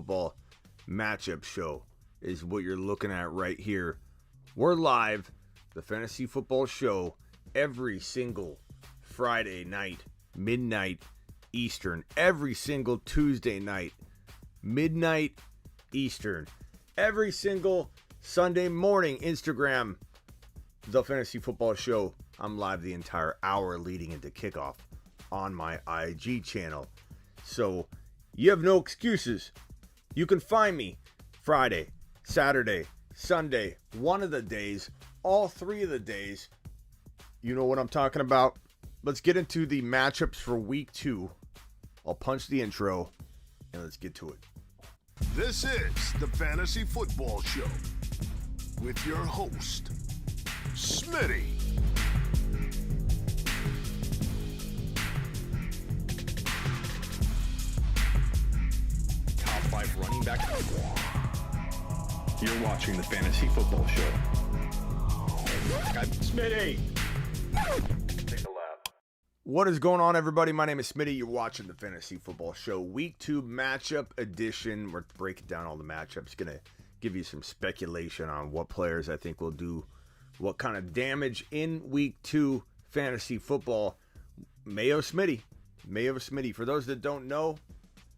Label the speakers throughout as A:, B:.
A: Football Matchup Show is what you're looking at right here. We're live, the Fantasy Football Show, every single Friday night, midnight Eastern. Every single Tuesday night, midnight Eastern. Every single Sunday morning, Instagram, the Fantasy Football Show. I'm live the entire hour leading into kickoff on my IG channel. So you have no excuses. You can find me Friday, Saturday, Sunday, one of the days, all three of the days. You know what I'm talking about. Let's get into the matchups for week 2. I'll punch the intro and let's get to it.
B: This is the Fantasy Football Show with your host, Smitty.
C: Top 5 running back. You're watching the Fantasy Football Show.
A: Smitty.
C: Take a lap.
A: What is going on, everybody? My name is Smitty. You're watching the Fantasy Football Show, Week 2 Matchup Edition. We're breaking down all the matchups. Going to give you some speculation on what players I think will do what kind of damage in Week 2 Fantasy Football. Mayo Smitty. For those that don't know,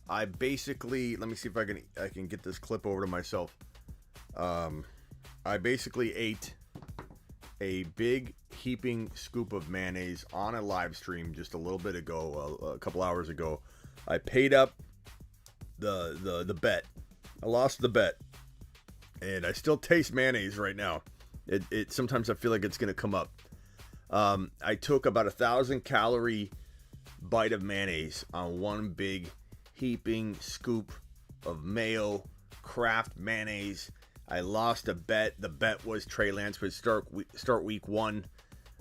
A: I basically, let me see if I can get this clip over to myself. I basically ate a big heaping scoop of mayonnaise on a live stream just a little bit ago, a couple hours ago. I paid up the bet. I lost the bet, and I still taste mayonnaise right now. It sometimes I feel like it's gonna come up. I took about 1,000 calorie bite of mayonnaise on one big heaping scoop of mayo, Kraft mayonnaise. I lost a bet. The bet was Trey Lance would start week 1.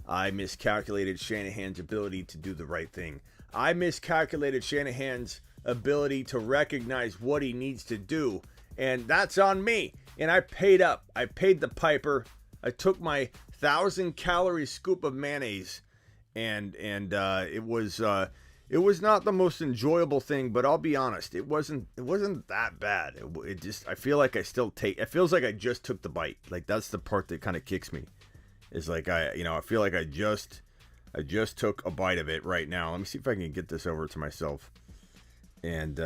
A: I miscalculated Shanahan's ability to do the right thing. I miscalculated Shanahan's ability to recognize what he needs to do, and that's on me. And I paid up. I paid the piper. I took my 1,000 calorie scoop of mayonnaise, and it was not the most enjoyable thing, but I'll be honest, it wasn't that bad. It just, I feel like I still take. It feels like I just took the bite. Like that's the part that kind of kicks me. Is like I feel like I just took a bite of it right now. Let me see if I can get this over to myself, and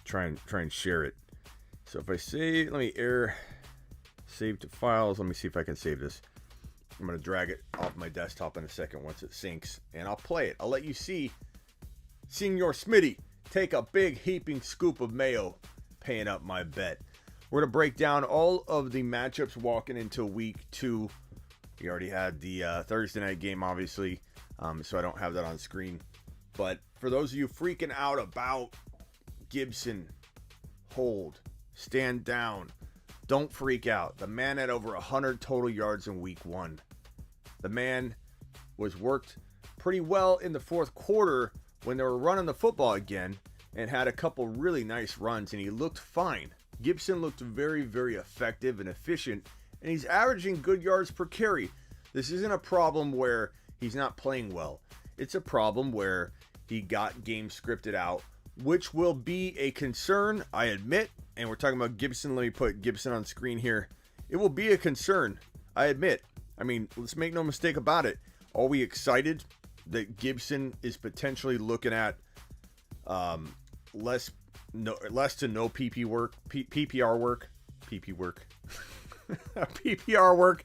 A: try and share it. So if I save, let me save to files. Let me see if I can save this. I'm gonna drag it off my desktop in a second once it syncs, and I'll play it. I'll let you see. Senior Smitty, take a big heaping scoop of mayo, paying up my bet. We're going to break down all of the matchups walking into week 2. We already had the Thursday night game, obviously, so I don't have that on screen. But for those of you freaking out about Gibson, hold, stand down, don't freak out. The man had over 100 total yards in week 1. The man was worked pretty well in the fourth quarter when they were running the football again, and had a couple really nice runs, and he looked fine. Gibson looked very, very effective and efficient, and he's averaging good yards per carry. This isn't a problem where he's not playing well. It's a problem where he got games scripted out, which will be a concern, I admit. And we're talking about Gibson. Let me put Gibson on screen here. It will be a concern, I admit. I mean, let's make no mistake about it. Are we excited that Gibson is potentially looking at less to no PPR work, PPR work.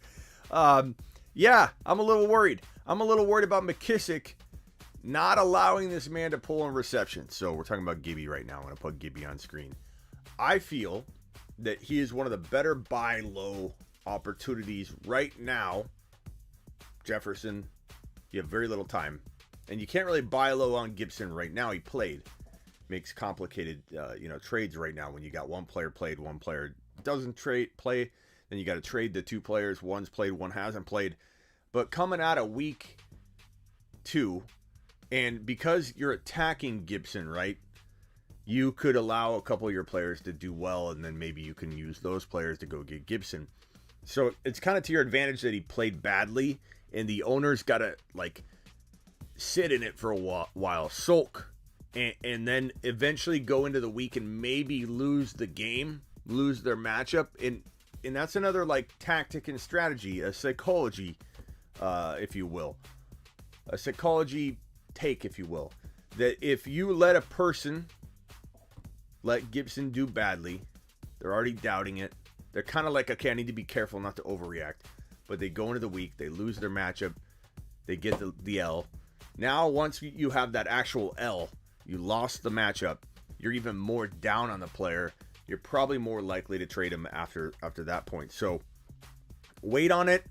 A: Yeah, I'm a little worried. I'm a little worried about McKissick not allowing this man to pull in reception. So we're talking about Gibby right now. I'm going to put Gibby on screen. I feel that he is one of the better buy low opportunities right now. Jefferson, you have very little time, and you can't really buy low on Gibson right now. He played. Makes complicated, trades right now when you got one player played, one player doesn't play. Then you got to trade the two players. One's played, one hasn't played. But coming out of week 2, and because you're attacking Gibson, right, you could allow a couple of your players to do well, and then maybe you can use those players to go get Gibson. So it's kind of to your advantage that he played badly, and the owner's got to, sit in it for a while, sulk, and then eventually go into the week and maybe lose the game, lose their matchup. And that's another like tactic and strategy, a psychology, if you will. A psychology take, if you will. That if you let a person let Gibson do badly, they're already doubting it. They're kind of like, okay, I need to be careful not to overreact. But they go into the week, they lose their matchup, they get the L. Now, once you have that actual L, you lost the matchup, you're even more down on the player. You're probably more likely to trade him after that point. So wait on it,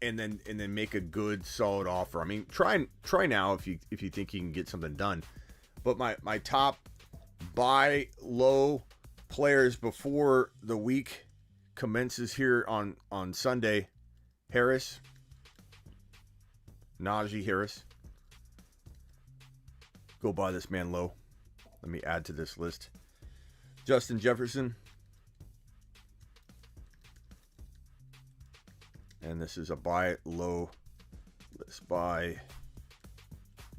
A: and then make a good solid offer. I mean, try now if you think you can get something done. But my top buy low players before the week commences here on Sunday: Harris, Najee Harris. Go buy this man low. Let me add to this list. Justin Jefferson. And this is a buy low. Let's buy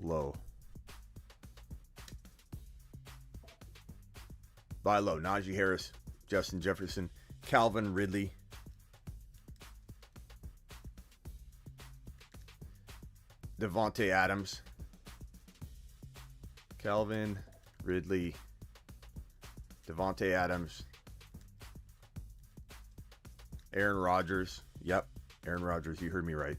A: low. Buy low. Najee Harris, Justin Jefferson, Calvin Ridley, Davante Adams, Calvin Ridley, Davante Adams, Aaron Rodgers. Yep, Aaron Rodgers, you heard me right.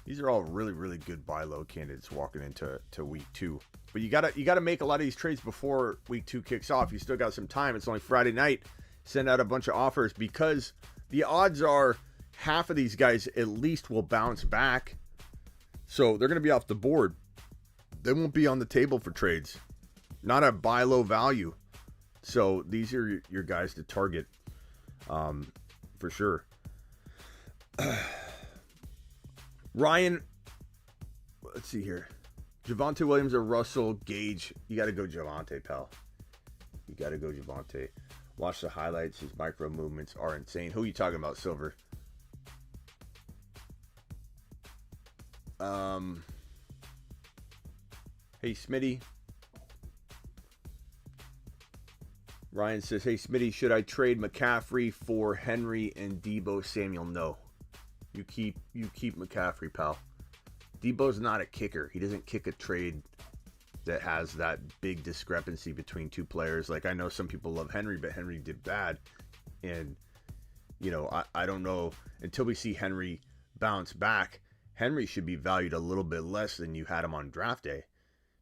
A: These are all really, really good buy low candidates walking into week 2. But you gotta make a lot of these trades before week 2 kicks off. You still got some time. It's only Friday night. Send out a bunch of offers, because the odds are half of these guys at least will bounce back. So they're gonna be off the board. They won't be on the table for trades. Not a buy low value. So these are your guys to target, for sure. Ryan, let's see here. Javonte Williams or Russell Gage? You got to go Javonte, pal. You got to go Javonte. Watch the highlights. His micro movements are insane. Who are you talking about, Silver? Hey, Smitty. Ryan says, hey, Smitty, should I trade McCaffrey for Henry and Deebo Samuel? No. You keep McCaffrey, pal. Debo's not a kicker. He doesn't kick a trade that has that big discrepancy between two players. Like, I know some people love Henry, but Henry did bad. And, you know, I don't know. Until we see Henry bounce back, Henry should be valued a little bit less than you had him on draft day.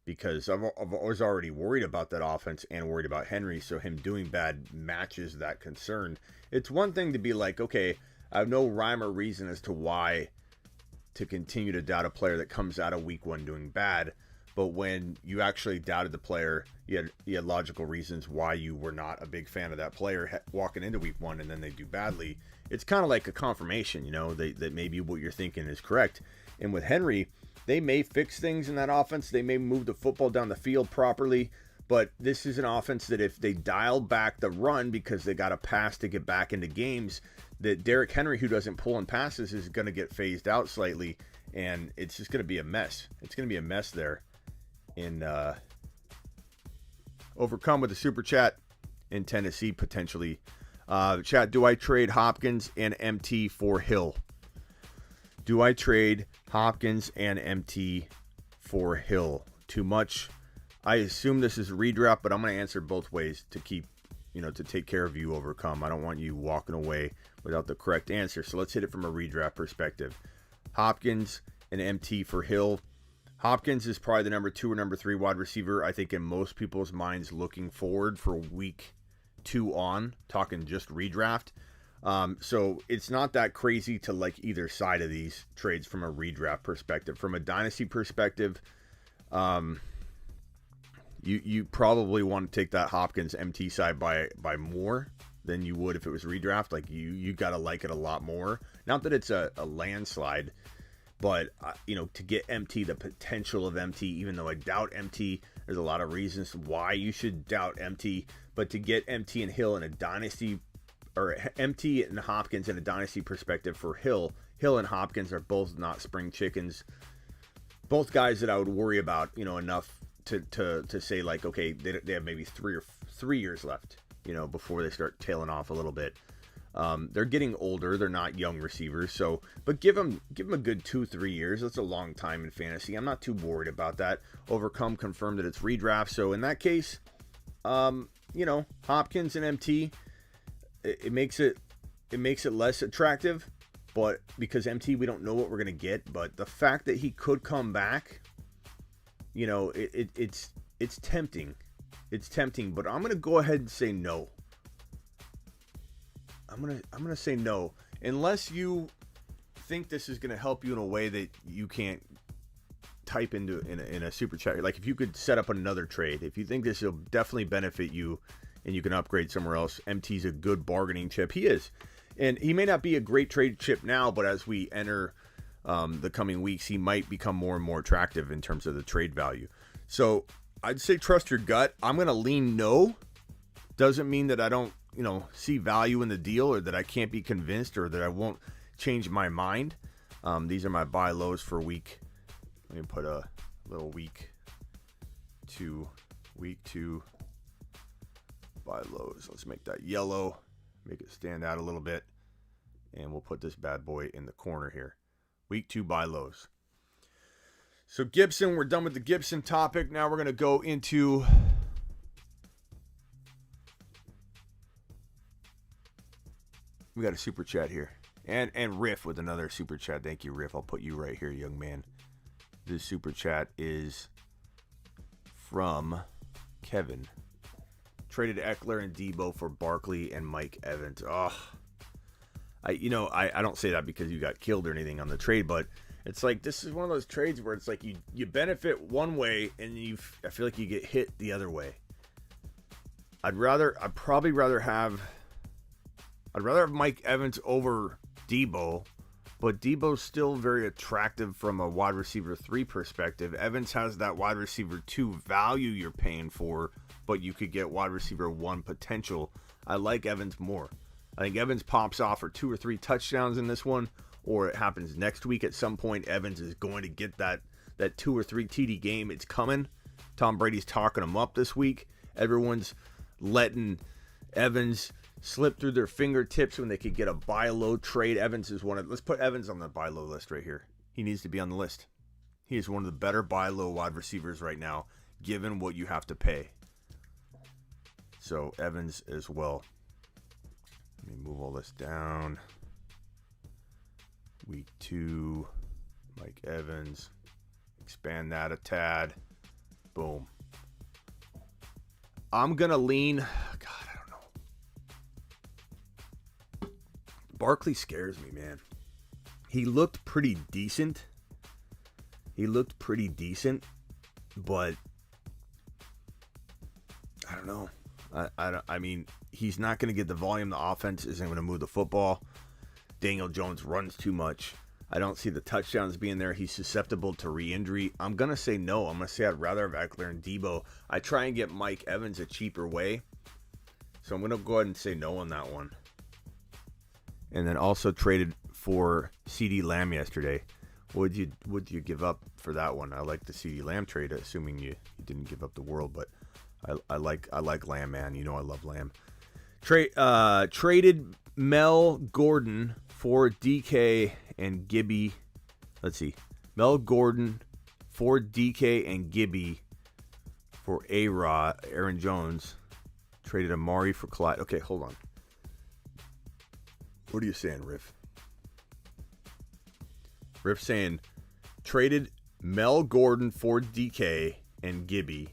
A: Because I was already worried about that offense and worried about Henry. So him doing bad matches that concern. It's one thing to be like, okay, I have no rhyme or reason as to why to continue to doubt a player that comes out of week 1 doing bad. But when you actually doubted the player, you had logical reasons why you were not a big fan of that player walking into week 1, and then they do badly. It's kind of like a confirmation, you know, that maybe what you're thinking is correct. And with Henry, they may fix things in that offense. They may move the football down the field properly. But this is an offense that if they dial back the run because they got a pass to get back into games, that Derrick Henry, who doesn't pull in passes, is going to get phased out slightly. And it's just going to be a mess. It's going to be a mess there. In overcome with a super chat in Tennessee, potentially. Chat, do I trade Hopkins and MT for Hill? Do I trade Hopkins and MT for Hill? Too much? I assume this is a redraft, but I'm going to answer both ways to keep, to take care of you, overcome. I don't want you walking away without the correct answer. So let's hit it from a redraft perspective. Hopkins and MT for Hill. Hopkins is probably the number 2 or number 3 wide receiver, I think, in most people's minds looking forward for week 2 on, talking just redraft. So it's not that crazy to like either side of these trades from a redraft perspective. From a dynasty perspective, you probably want to take that Hopkins MT side by more than you would if it was redraft. Like you got to like it a lot more. Not that it's a landslide, but to get MT, the potential of MT, even though I doubt MT, there's a lot of reasons why you should doubt MT, but to get MT and Hill in a dynasty, or MT and Hopkins in a dynasty perspective for Hill and Hopkins are both not spring chickens. both guys that I would worry about, enough to say like, okay, they have maybe 3 years left, before they start tailing off a little bit. They're getting older. They're not young receivers. But give them a good 2-3 years. That's a long time in fantasy. I'm not too worried about that. Overcome confirmed that it's redraft. So in that case, Hopkins and MT, it makes it less attractive. But because MT, we don't know what we're gonna get. But the fact that he could come back, it's tempting. It's tempting. But I'm gonna go ahead and say no. I'm gonna say no, unless you think this is gonna help you in a way that you can't type into in a super chat. Like if you could set up another trade, if you think this will definitely benefit you, and you can upgrade somewhere else. MT's a good bargaining chip. He is, and he may not be a great trade chip now, but as we enter the coming weeks, he might become more and more attractive in terms of the trade value. So I'd say trust your gut. I'm gonna lean no. Doesn't mean that I don't see value in the deal, or that I can't be convinced, or that I won't change my mind. These are my buy lows for week. Let me put a little week two buy lows. Let's make that yellow, make it stand out a little bit, and we'll put this bad boy in the corner here. Week 2 buy lows. So Gibson, we're done with the Gibson topic. Now we're going to go into we got a super chat here. And Riff with another super chat. Thank you, Riff. I'll put you right here, young man. This super chat is from Kevin. Traded Eckler and Debo for Barkley and Mike Evans. Oh, I don't say that because you got killed or anything on the trade, but it's like this is one of those trades where it's like you benefit one way and I feel like you get hit the other way. I'd probably rather have Mike Evans over Debo, but Debo's still very attractive from a wide receiver 3 perspective. Evans has that wide receiver 2 value you're paying for, but you could get wide receiver 1 potential. I like Evans more. I think Evans pops off for 2 or 3 touchdowns in this one, or it happens next week at some point. Evans is going to get that 2 or 3 TD game. It's coming. Tom Brady's talking him up this week. Everyone's letting Evans slip through their fingertips when they could get a buy low trade. Evans is let's put Evans on the buy low list right here. He needs to be on the list. He is one of the better buy low wide receivers right now, given what you have to pay. So Evans as well. Let me move all this down. Week 2, Mike Evans. Expand that a tad. Boom. I'm going to lean. God, I don't know. Barkley scares me, man. He looked pretty decent. But I don't know. I mean, he's not going to get the volume. The offense isn't going to move the football. Daniel Jones runs too much. I don't see the touchdowns being there. He's susceptible to re-injury. I'm going to say no. I'm going to say I'd rather have Eckler and Debo. I try and get Mike Evans a cheaper way. So I'm going to go ahead and say no on that one. And then also traded for CeeDee Lamb yesterday. What would you give up for that one? I like the CeeDee Lamb trade, assuming you didn't give up the world, but I like Lamb, man. You know I love Lamb. Traded Mel Gordon for DK and Gibby. Let's see. Mel Gordon for DK and Gibby for A-Rod, Aaron Jones. Traded Amari for Clyde. Okay, hold on. What are you saying, Riff? Riff saying traded Mel Gordon for DK and Gibby.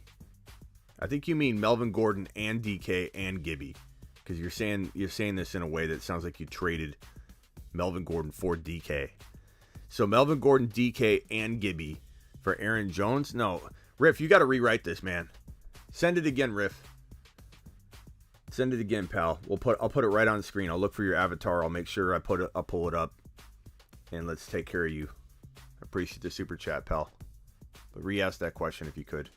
A: I think you mean Melvin Gordon and DK and Gibby, because you're saying this in a way that sounds like you traded Melvin Gordon for DK. So Melvin Gordon, DK, and Gibby for Aaron Jones. No, Riff, you got to rewrite this, man. Send it again, Riff. Send it again, pal. I'll put it right on the screen. I'll look for your avatar. I'll make sure I'll pull it up, and let's take care of you. I appreciate the super chat, pal. But re-ask that question if you could.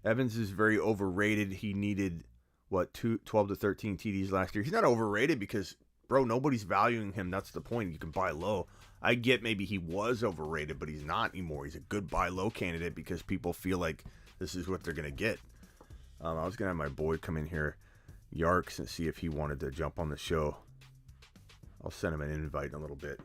A: Evans is very overrated. He needed, 12 to 13 TDs last year. He's not overrated because bro, nobody's valuing him. That's the point. You can buy low. I get maybe he was overrated, but he's not anymore. He's a good buy low candidate because people feel like this is what they're going to get. I was going to have my boy come in here, Yarks, and see if he wanted to jump on the show. I'll send him an invite in a little bit.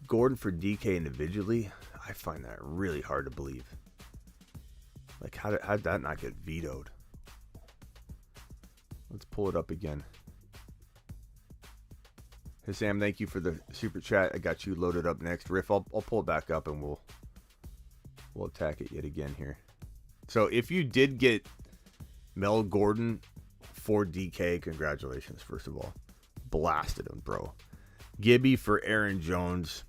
A: Gordon for DK individually, I find that really hard to believe. Like, how did that not get vetoed? Let's pull it up again. Hey Sam, thank you for the super chat. I got you loaded up next. Riff, I'll pull it back up and we'll attack it yet again here. So if you did get Mel Gordon for DK, congratulations, first of all. Blasted him, bro. Gibby for Aaron Jones.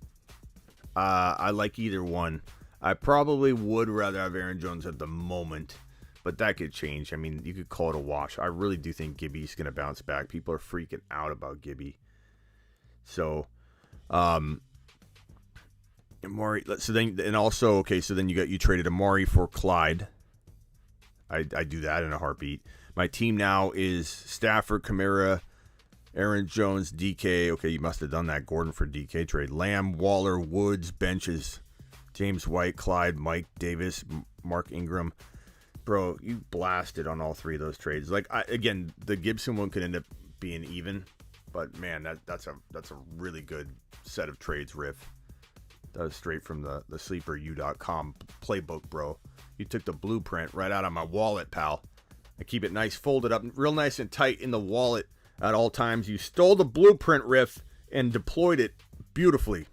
A: I like either one. I probably would rather have Aaron Jones at the moment, but that could change. I mean, you could call it a wash. I really do think Gibby's going to bounce back. People are freaking out about Gibby. So, Amari. So then, and also, okay. So then you traded Amari for Clyde. I do that in a heartbeat. My team now is Stafford, Kamara, Aaron Jones, DK. Okay, you must have done that Gordon for DK trade. Lamb, Waller, Woods, benches, James White, Clyde, Mike Davis, Mark Ingram. Bro, you blasted on all three of those trades. Like, again, the Gibson one could end up being even, but man, that's a really good set of trades, Riff. That was straight from the sleeperu.com playbook, bro. You took the blueprint right out of my wallet, pal. I keep it nice, folded up, real nice and tight in the wallet at all times. You stole the blueprint, Riff, and deployed it beautifully.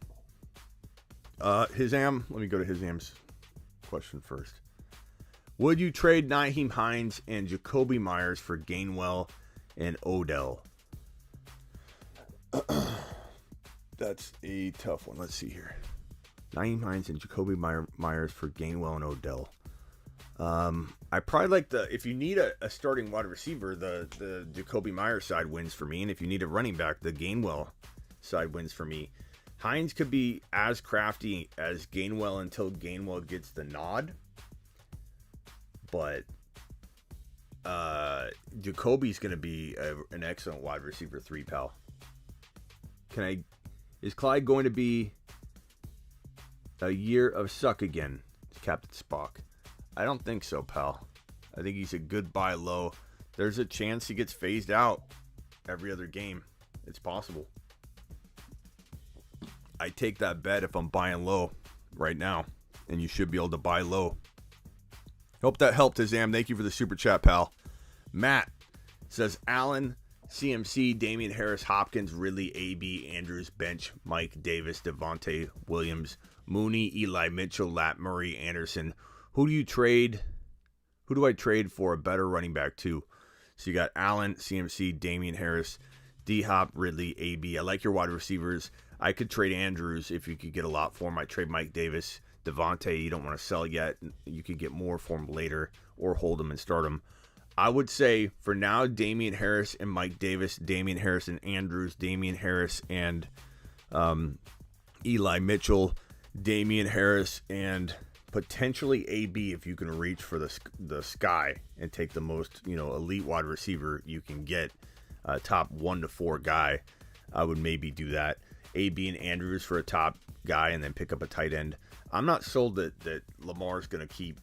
A: Hizam, let me go to Hizam's question first. Would you trade Nyheim Hines and Jacoby Myers for Gainwell and Odell? That's a tough one. Let's see here. Nyheim Hines and Jacoby Myers for Gainwell and Odell. I probably like if you need a starting wide receiver, the Jacoby Myers side wins for me. And if you need a running back, the Gainwell side wins for me. Hines could be as crafty as Gainwell until Gainwell gets the nod. But Jacoby's going to be an excellent wide receiver 3, pal. Is Clyde going to be a year of suck again? Captain Spock. I don't think so, pal. I think he's a good buy low. There's a chance he gets phased out every other game. It's possible. I take that bet if I'm buying low right now, and you should be able to buy low. Hope that helped, Azam. Thank you for the super chat, pal. Matt says Allen, CMC, Damian Harris, Hopkins, Ridley, AB, Andrews, bench, Mike Davis, Javonte Williams, Mooney, Eli Mitchell, Lat Murray, Anderson. Who do you trade? Who do I trade for a better running back too? So you got Allen, CMC, Damian Harris, D-Hop, Ridley, AB. I like your wide receivers. I could trade Andrews if you could get a lot for him. I trade Mike Davis. Devontae, you don't want to sell yet. You could get more for him later or hold him and start him. I would say for now, Damian Harris and Mike Davis, Damian Harris and Andrews, Damian Harris and Eli Mitchell, Damian Harris and potentially AB if you can reach for the sky and take the most elite wide receiver you can get, top 1 to 4 guy. I would maybe do that. AB and Andrews for a top guy and then pick up a tight end. I'm not sold that Lamar's going to keep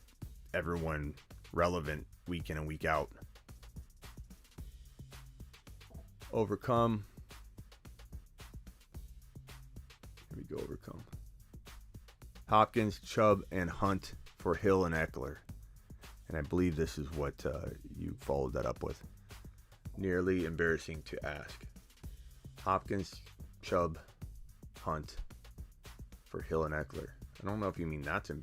A: everyone relevant week in and week out. Overcome. Here we go, overcome. Hopkins, Chubb, and Hunt for Hill and Eckler. And I believe this is what you followed that up with. Nearly embarrassing to ask. Hopkins, Chubb, Hunt for Hill and Eckler. I don't know if you mean that's a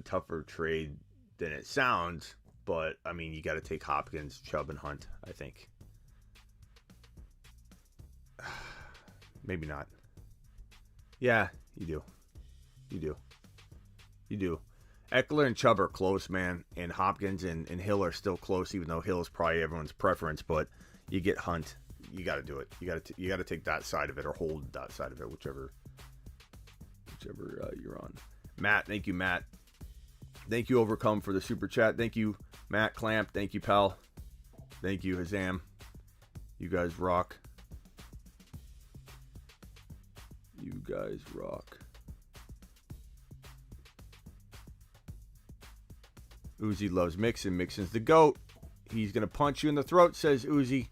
A: tougher trade than it sounds, but I mean you got to take Hopkins, Chubb, and Hunt. I think maybe not. Yeah, you do. Eckler and Chubb are close, man, and Hopkins and Hill are still close, even though Hill is probably everyone's preference. But you get Hunt. you got to do it. You got to take that side of it or hold that side of it, whichever you're on. Matt, thank you, Matt. Thank you, Overcome, for the super chat. Thank you, Matt Clamp. Thank you, pal. Thank you, Hazam. You guys rock. You guys rock. Uzi loves Mixon. Mixon's the GOAT. He's going to punch you in the throat, says Uzi.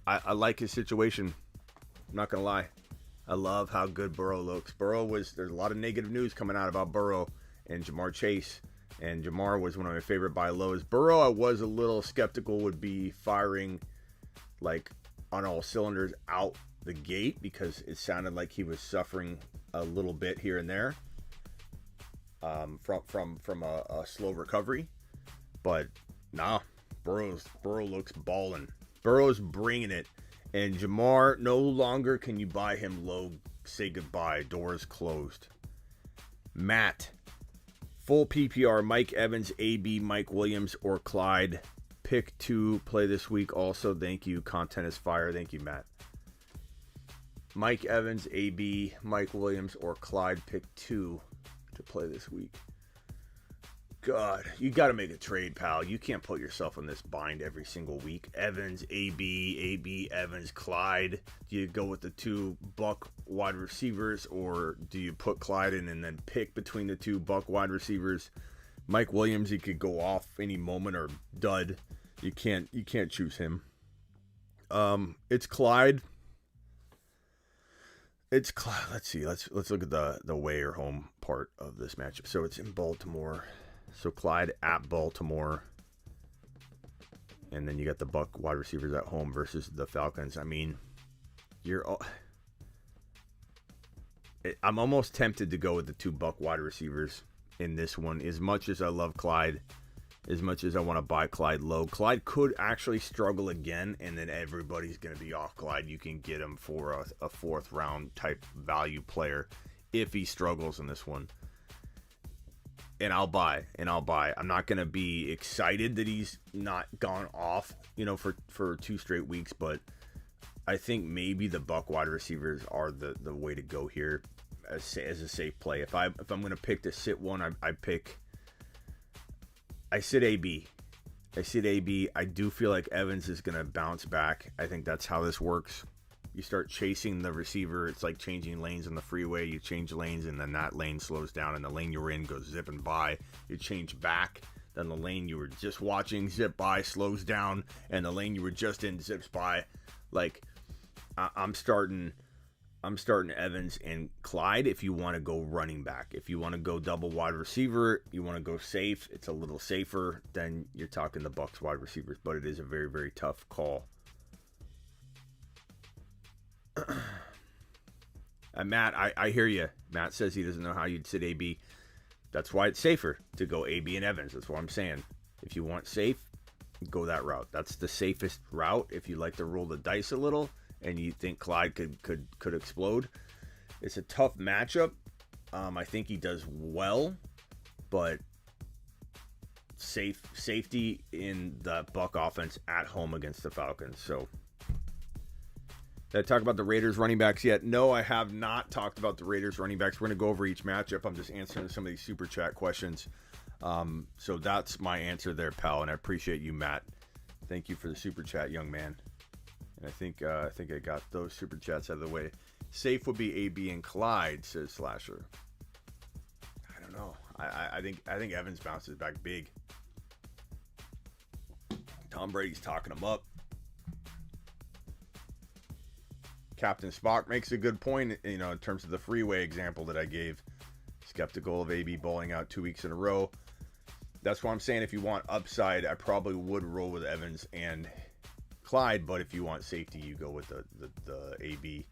A: I like his situation. I'm not going to lie. I love how good Burrow looks. There's a lot of negative news coming out about Burrow and Jamar Chase. And Jamar was one of my favorite buy lows. Burrow, I was a little skeptical would be firing like on all cylinders out the gate because it sounded like he was suffering a little bit here and there from a slow recovery. But nah, Burrow looks ballin'. Burrow's bringing it. And Jamar, no longer can you buy him low. Say goodbye. Doors closed. Matt, full PPR, Mike Evans, AB, Mike Williams, or Clyde. Pick 2, play this week also. Thank you. Content is fire. Thank you, Matt. Mike Evans, AB, Mike Williams, or Clyde. Pick 2 to play this week. God, you got to make a trade, pal. You can't put yourself in this bind every single week. Evans, AB, Evans, Clyde. Do you go with the 2 Buck wide receivers, or do you put Clyde in and then pick between the 2 Buck wide receivers? Mike Williams, he could go off any moment or dud. You can't choose him. It's Clyde. It's Clyde. Let's see. Let's look at the away or home part of this matchup. So it's in Baltimore. So Clyde at Baltimore. And then you got the Buck wide receivers at home versus the Falcons. I mean, I'm almost tempted to go with the 2 Buck wide receivers in this one. As much as I love Clyde, as much as I want to buy Clyde low, Clyde could actually struggle again, and then everybody's going to be off Clyde. You can get him for a 4th round type value player if he struggles in this one. And I'll buy. I'm not going to be excited that he's not gone off, for 2 straight weeks, but I think maybe the Buck wide receivers are the way to go here as a safe play. If I'm going to pick to sit one, I sit AB. I do feel like Evans is going to bounce back. I think that's how this works. You start chasing the receiver. It's like changing lanes on the freeway. You change lanes, and then that lane slows down, and the lane you were in goes zipping by. You change back, then the lane you were just watching zip by slows down, and the lane you were just in zips by. Like, I'm starting Evans and Clyde if you want to go running back. If you want to go double wide receiver, you want to go safe, it's a little safer, then you're talking the Bucs wide receivers, but it is a very, very tough call. Matt, I hear you. Matt says he doesn't know how you'd sit AB. That's why it's safer to go AB and Evans. That's what I'm saying. If you want safe, go that route. That's the safest route. If you like to roll the dice a little and you think Clyde could explode, it's a tough matchup. I think he does well, but safety in the Buck offense at home against the Falcons. So, did I talk about the Raiders running backs yet? No, I have not talked about the Raiders running backs. We're going to go over each matchup. I'm just answering some of these super chat questions. So that's my answer there, pal, and I appreciate you, Matt. Thank you for the super chat, young man. And I think I got those super chats out of the way. Safe would be AB and Clyde, says Slasher. I don't know. I think Evans bounces back big. Tom Brady's talking him up. Captain Spock makes a good point, in terms of the freeway example that I gave. Skeptical of AB bowling out 2 weeks in a row. That's why I'm saying if you want upside, I probably would roll with Evans and Clyde, but if you want safety, you go with the AB.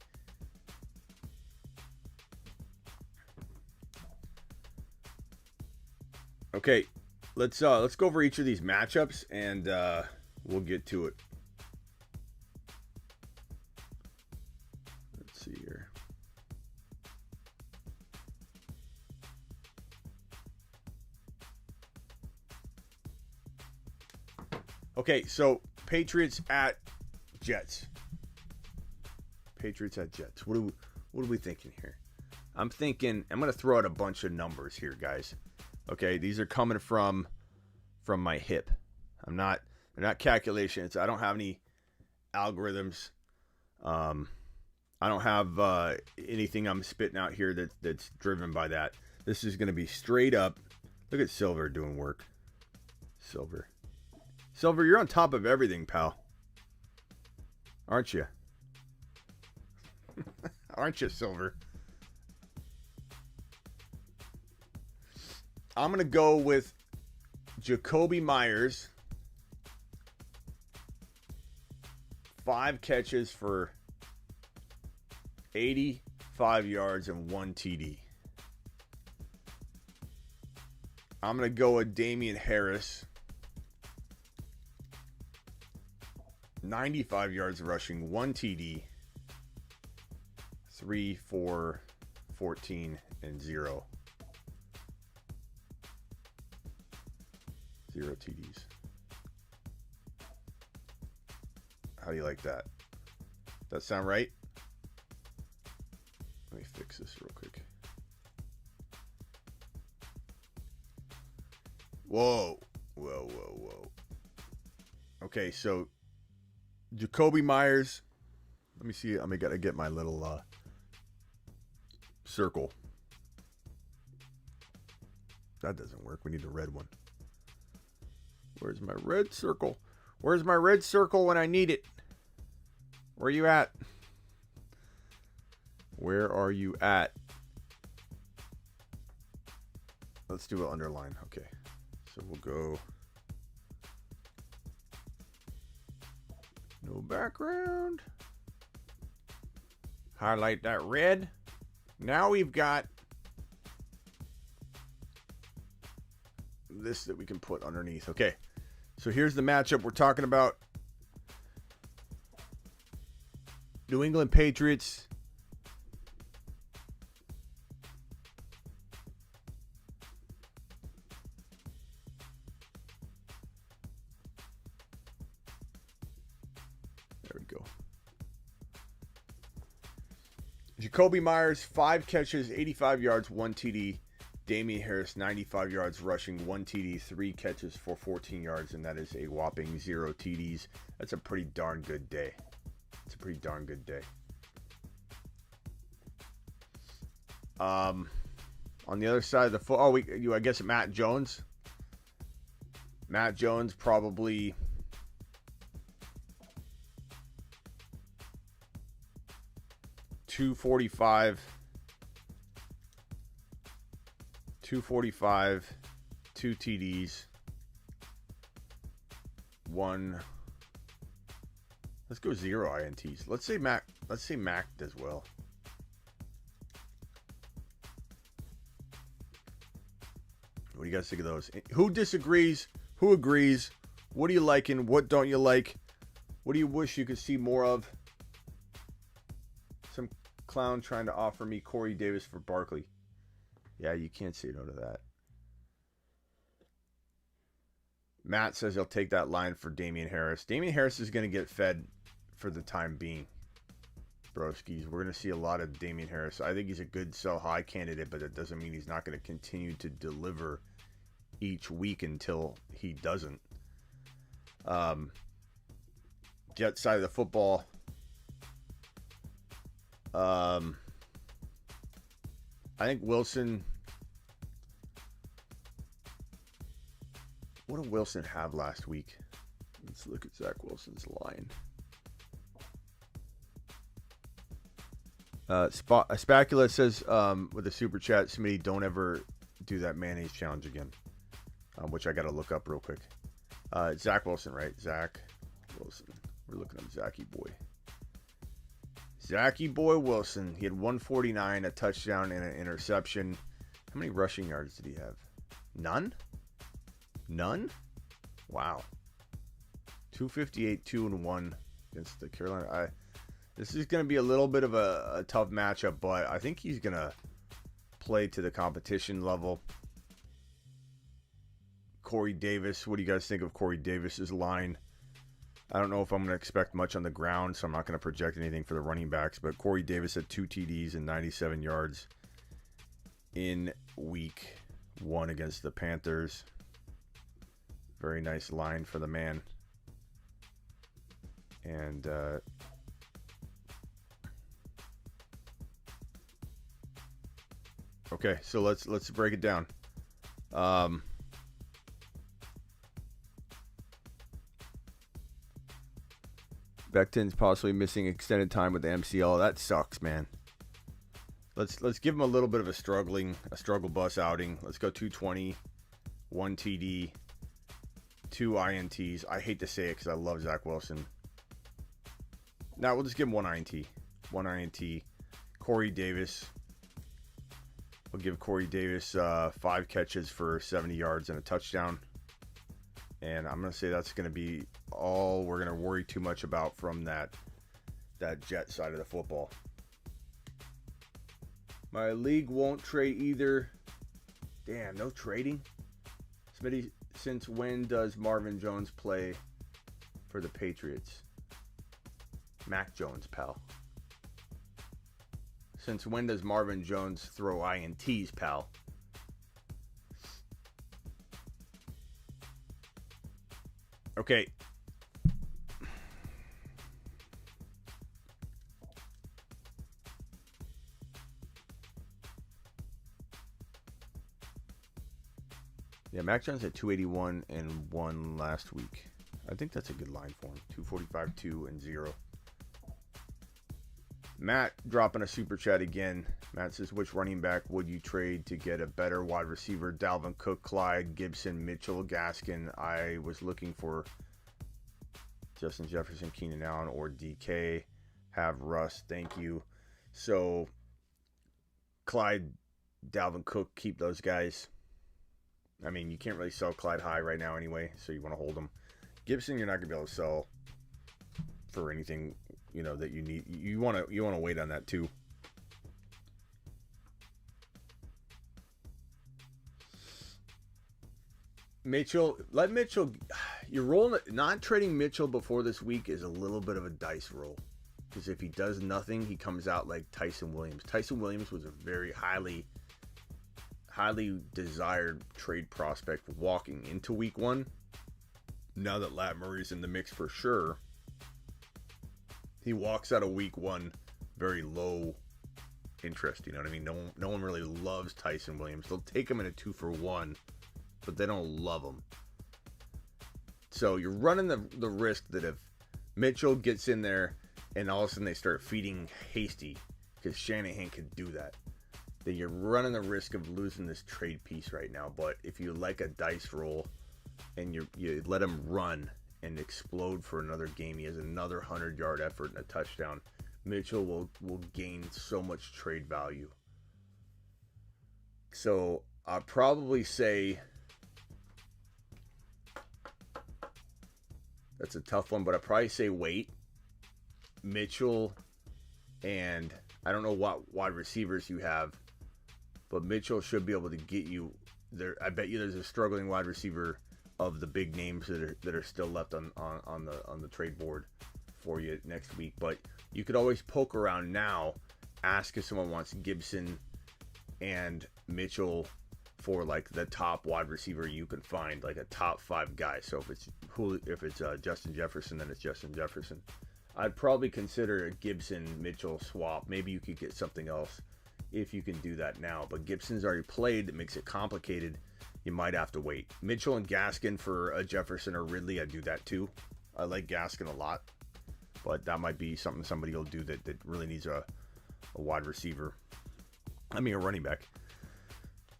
A: Okay, let's go over each of these matchups and we'll get to it. Let's see here. Okay, so Patriots at Jets. Patriots at Jets. What are we thinking here? I'm thinking I'm going to throw out a bunch of numbers here, guys. Okay, these are coming from my hip. They're not calculations. I don't have any algorithms. I don't have anything I'm spitting out here that's driven by that. This is going to be straight up. Look at Silver doing work. Silver, you're on top of everything, pal. Aren't you? Aren't you, Silver? I'm going to go with Jacoby Myers. 5 catches for 85 yards and 1 TD. I'm going to go with Damian Harris. 95 yards rushing, 1 TD. 3, 4, 14, and 0. 0 TDs. How do you like that? That sound right? Let me fix this real quick. Whoa. Okay, so Jacoby Myers. Let me see. I gotta get my little circle. That doesn't work. We need a red one. Where's my red circle? Where's my red circle when I need it? Where are you at? Where are you at? Let's do an underline. Okay. So we'll go. No background. Highlight that red. Now we've got this that we can put underneath. Okay. So here's the matchup we're talking about. New England Patriots. There we go. Jacoby Myers, 5 catches, 85 yards, 1 TD. Damian Harris, 95 yards rushing, 1 TD, 3 catches for 14 yards, and that is a whopping 0 TDs. That's a pretty darn good day. It's a pretty darn good day. On the other side of the foot, I guess Matt Jones. Matt Jones probably $245, 2 TDs, 1. Let's go 0 INTs. Let's say Mac does well. What do you guys think of those? Who disagrees? Who agrees? What are you liking? What don't you like? What do you wish you could see more of? Some clown trying to offer me Corey Davis for Barkley. Yeah, you can't say no to that. Matt says he'll take that line for Damian Harris. Damian Harris is going to get fed for the time being. Broskies. We're going to see a lot of Damian Harris. I think he's a good sell high candidate, but it doesn't mean he's not going to continue to deliver each week until he doesn't. Jet side of the football. I think Wilson. What did Wilson have last week? Let's look at Zach Wilson's line. Spacula says with a super chat, Smitty, don't ever do that mayonnaise challenge again, which I got to look up real quick. Zach Wilson, right? Zach Wilson. We're looking up Zachy boy. Zachy boy Wilson. He had 149, a touchdown, and an interception. How many rushing yards did he have? None? Wow. 258, 2-1 against the Carolina. This is going to be a little bit of a tough matchup, but I think he's going to play to the competition level. Corey Davis. What do you guys think of Corey Davis's line? I don't know if I'm going to expect much on the ground, so I'm not going to project anything for the running backs. But Corey Davis had 2 TDs and 97 yards in week 1 against the Panthers. Very nice line for the man. And okay, so let's break it down. Becton's possibly missing extended time with the MCL. That sucks, man. Let's give him a little bit of a struggle bus outing. Let's go 220, 1 TD, 2 INTs. I hate to say it because I love Zach Wilson. Now we'll just give him 1 INT. 1 INT. Corey Davis. We'll give Corey Davis 5 catches for 70 yards and a touchdown. And I'm going to say that's going to be all we're going to worry too much about from that Jet side of the football. My league won't trade either. Damn, no trading? Smitty, since when does Marvin Jones play for the Patriots? Mac Jones, pal. Since when does Marvin Jones throw INTs, pal? Okay. Yeah, Mac Jones had 281 and 1 last week. I think that's a good line for him. 245, 2 and 0. Matt dropping a super chat again. Matt says, which running back would you trade to get a better wide receiver? Dalvin Cook, Clyde, Gibson, Mitchell, Gaskin. I was looking for Justin Jefferson, Keenan Allen, or DK. Have Russ. Thank you. So, Clyde, Dalvin Cook, keep those guys. I mean, you can't really sell Clyde high right now anyway, so you want to hold him. Gibson, you're not going to be able to sell for anything, you know, that you need. You want to wait on that too. Mitchell, let Mitchell. You're rolling. Not trading Mitchell before this week is a little bit of a dice roll, because if he does nothing, he comes out like Tyson Williams. Tyson Williams was a very highly desired trade prospect walking into week 1. Now that Lat Murray's in the mix for sure, he walks out of week 1 very low interest. You know what I mean? No one really loves Tyson Williams. They'll take him in a 2-for-1, but they don't love him. So you're running the risk that if Mitchell gets in there and all of a sudden they start feeding Hasty, because Shanahan could do that, then you're running the risk of losing this trade piece right now. But if you like a dice roll and you let him run and explode for another game, he has another 100-yard effort and a touchdown, Mitchell will gain so much trade value. So I'll probably say that's a tough one, but I'd probably say wait. Mitchell, and I don't know what wide receivers you have, but Mitchell should be able to get you there. I bet you there's a struggling wide receiver of the big names that are still left on the trade board for you next week. But you could always poke around now, ask if someone wants Gibson and Mitchell for like the top wide receiver you can find, like a top 5 guy. So if it's Justin Jefferson, then it's Justin Jefferson. I'd probably consider a Gibson Mitchell swap. Maybe you could get something else if you can do that now. But Gibson's already played. That makes it complicated. You might have to wait. Mitchell and Gaskin for a Jefferson or Ridley, I'd do that too. I like Gaskin a lot, but that might be something somebody will do that really needs a wide receiver. I mean, a running back.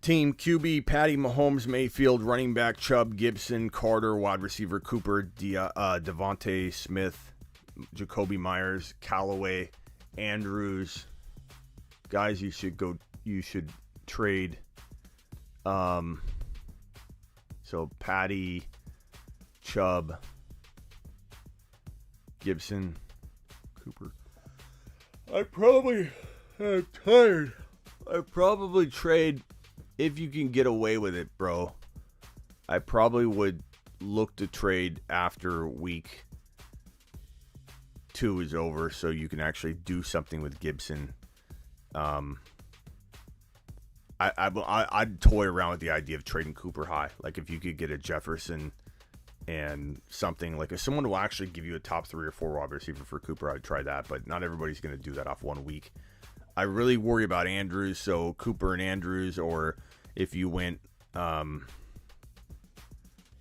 A: Team QB, Patty Mahomes, Mayfield, running back, Chubb, Gibson, Carter, wide receiver, Cooper, Devontae Smith, Jacoby Myers, Callaway, Andrews. Guys, you should trade. So Patty, Chubb, Gibson, Cooper. I'm tired. I'd probably trade, if you can get away with it, bro. I probably would look to trade after week 2 is over, so you can actually do something with Gibson. I'd toy around with the idea of trading Cooper high. Like if you could get a Jefferson and something like if someone will actually give you a top 3 or 4 wide receiver for Cooper, I'd try that. But not everybody's going to do that off 1 week. I really worry about Andrews, so Cooper and Andrews, or if you went,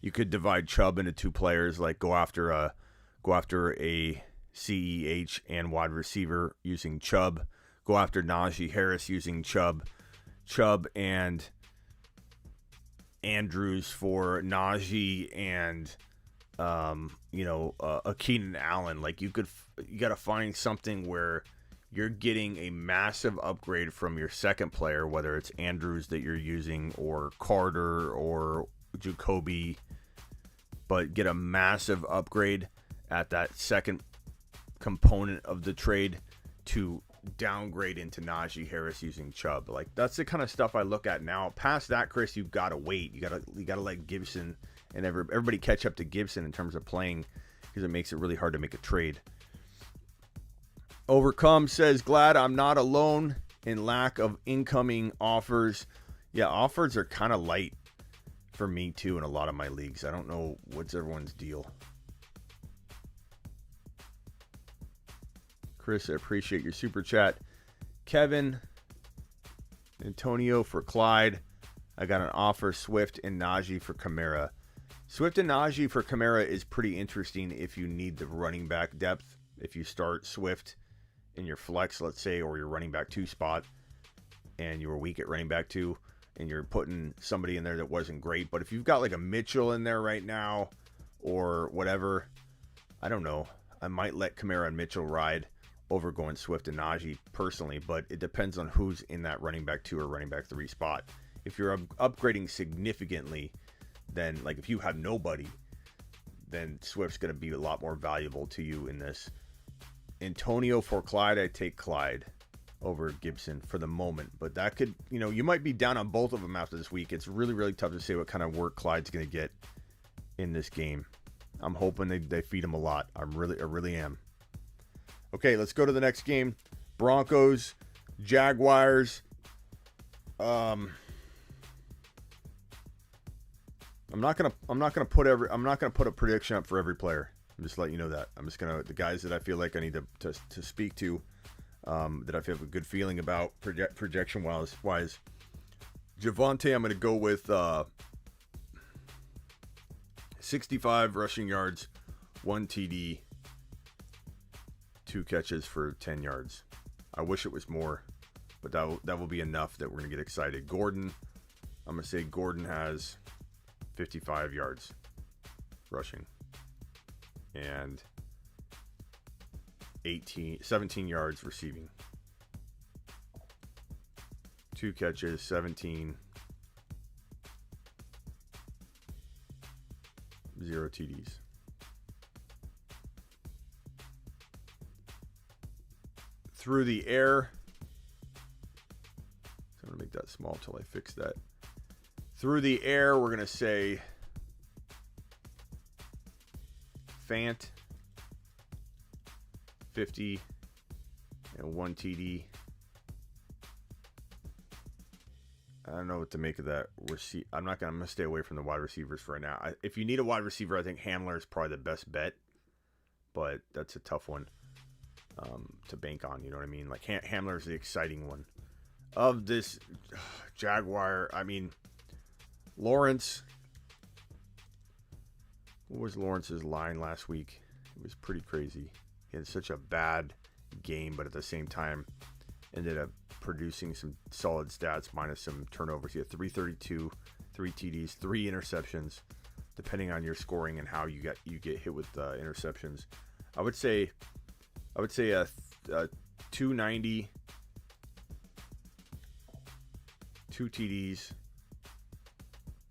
A: you could divide Chubb into 2 players, like go after a CEH and wide receiver using Chubb, go after Najee Harris using Chubb and Andrews for Najee and a Keenan Allen. Like you got to find something where you're getting a massive upgrade from your second player, whether it's Andrews that you're using or Carter or Jacoby, but get a massive upgrade at that second component of the trade to downgrade into Najee Harris using Chubb. Like that's the kind of stuff I look at now. Past that, Chris, you've got to wait. You got to let Gibson and everybody catch up to Gibson in terms of playing, because it makes it really hard to make a trade. Overcome says, glad I'm not alone in lack of incoming offers. Yeah, offers are kind of light for me too in a lot of my leagues. I don't know what's everyone's deal. Chris, I appreciate your super chat. Kevin, Antonio for Clyde. I got an offer, Swift and Najee for Kamara. Swift and Najee for Kamara is pretty interesting if you need the running back depth. If you start Swift in your flex, let's say, or your running back 2 spot, and you were weak at running back 2, and you're putting somebody in there that wasn't great. But if you've got like a Mitchell in there right now or whatever, I don't know. I might let Kamara and Mitchell ride over going Swift and Najee personally, but it depends on who's in that running back 2 or running back 3 spot. If you're upgrading significantly, then like if you have nobody, then Swift's going to be a lot more valuable to you in this. Antonio for Clyde, I take Clyde over Gibson for the moment, but that could, you might be down on both of them after this week. It's really, really tough to say what kind of work Clyde's going to get in this game. I'm hoping they feed him a lot. I really am. Okay, let's go to the next game. Broncos, Jaguars. I'm not gonna put a prediction up for every player. I'm just letting you know that. I'm just gonna the guys that I feel like I need to speak to, that I have a good feeling about projection wise. Javonte, I'm gonna go with 65 rushing yards, 1 TD, 2 catches for 10 yards. I wish it was more, but that will be enough that we're gonna get excited. Gordon, I'm gonna say Gordon has 55 yards rushing and 17 yards receiving. 2 catches, 17, 0 TDs. Through the air, so I'm going to make that small until I fix that. Through the air, we're going to say Fant, 50 and 1 TD. I don't know what to make of that. I'm going to stay away from the wide receivers for right now. If you need a wide receiver, I think Hamler is probably the best bet, but that's a tough one to bank on. You know what I mean? Like Hamler is the exciting one of this Jaguar. I mean, Lawrence. What was Lawrence's line last week? It was pretty crazy. He had such a bad game, but at the same time ended up producing some solid stats minus some turnovers. He had 332, 3 TDs, 3 interceptions, depending on your scoring and how you get hit with interceptions. I would say a 290, 2 TDs,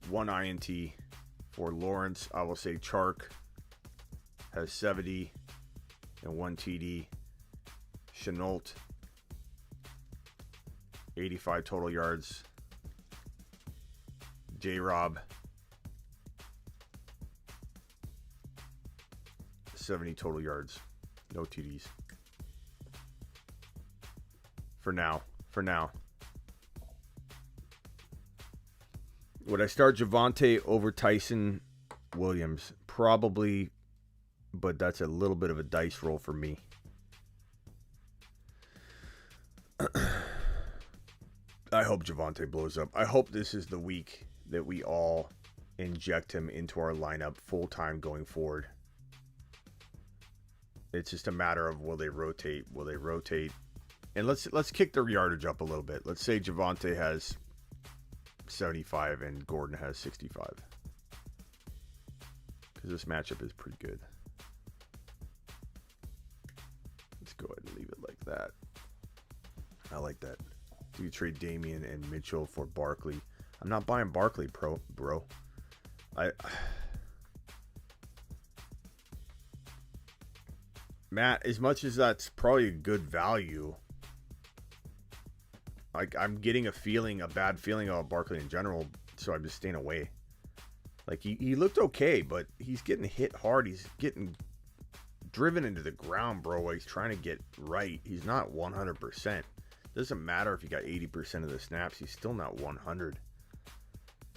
A: 1 INT. For Lawrence, I will say Chark has 70 and 1 TD. Chenault, 85 total yards. J-Rob, 70 total yards. No TDs. For now. Would I start Javonte over Tyson Williams? Probably, but that's a little bit of a dice roll for me. I hope Javonte blows up. I hope this is the week that we all inject him into our lineup full-time going forward. It's just a matter of will they rotate? And let's kick their yardage up a little bit. Let's say Javonte has 75 and Gordon has 65. Because this matchup is pretty good. Let's go ahead and leave it like that. I like that. Do you trade Damian and Mitchell for Barkley? I'm not buying Barkley, bro. Matt, as much as that's probably a good value, like I'm getting a bad feeling about Barkley in general, so I'm just staying away. Like he looked okay, but he's getting hit hard. He's getting driven into the ground, bro. While he's trying to get right. He's not 100%. Doesn't matter if you got 80% of the snaps. He's still not 100.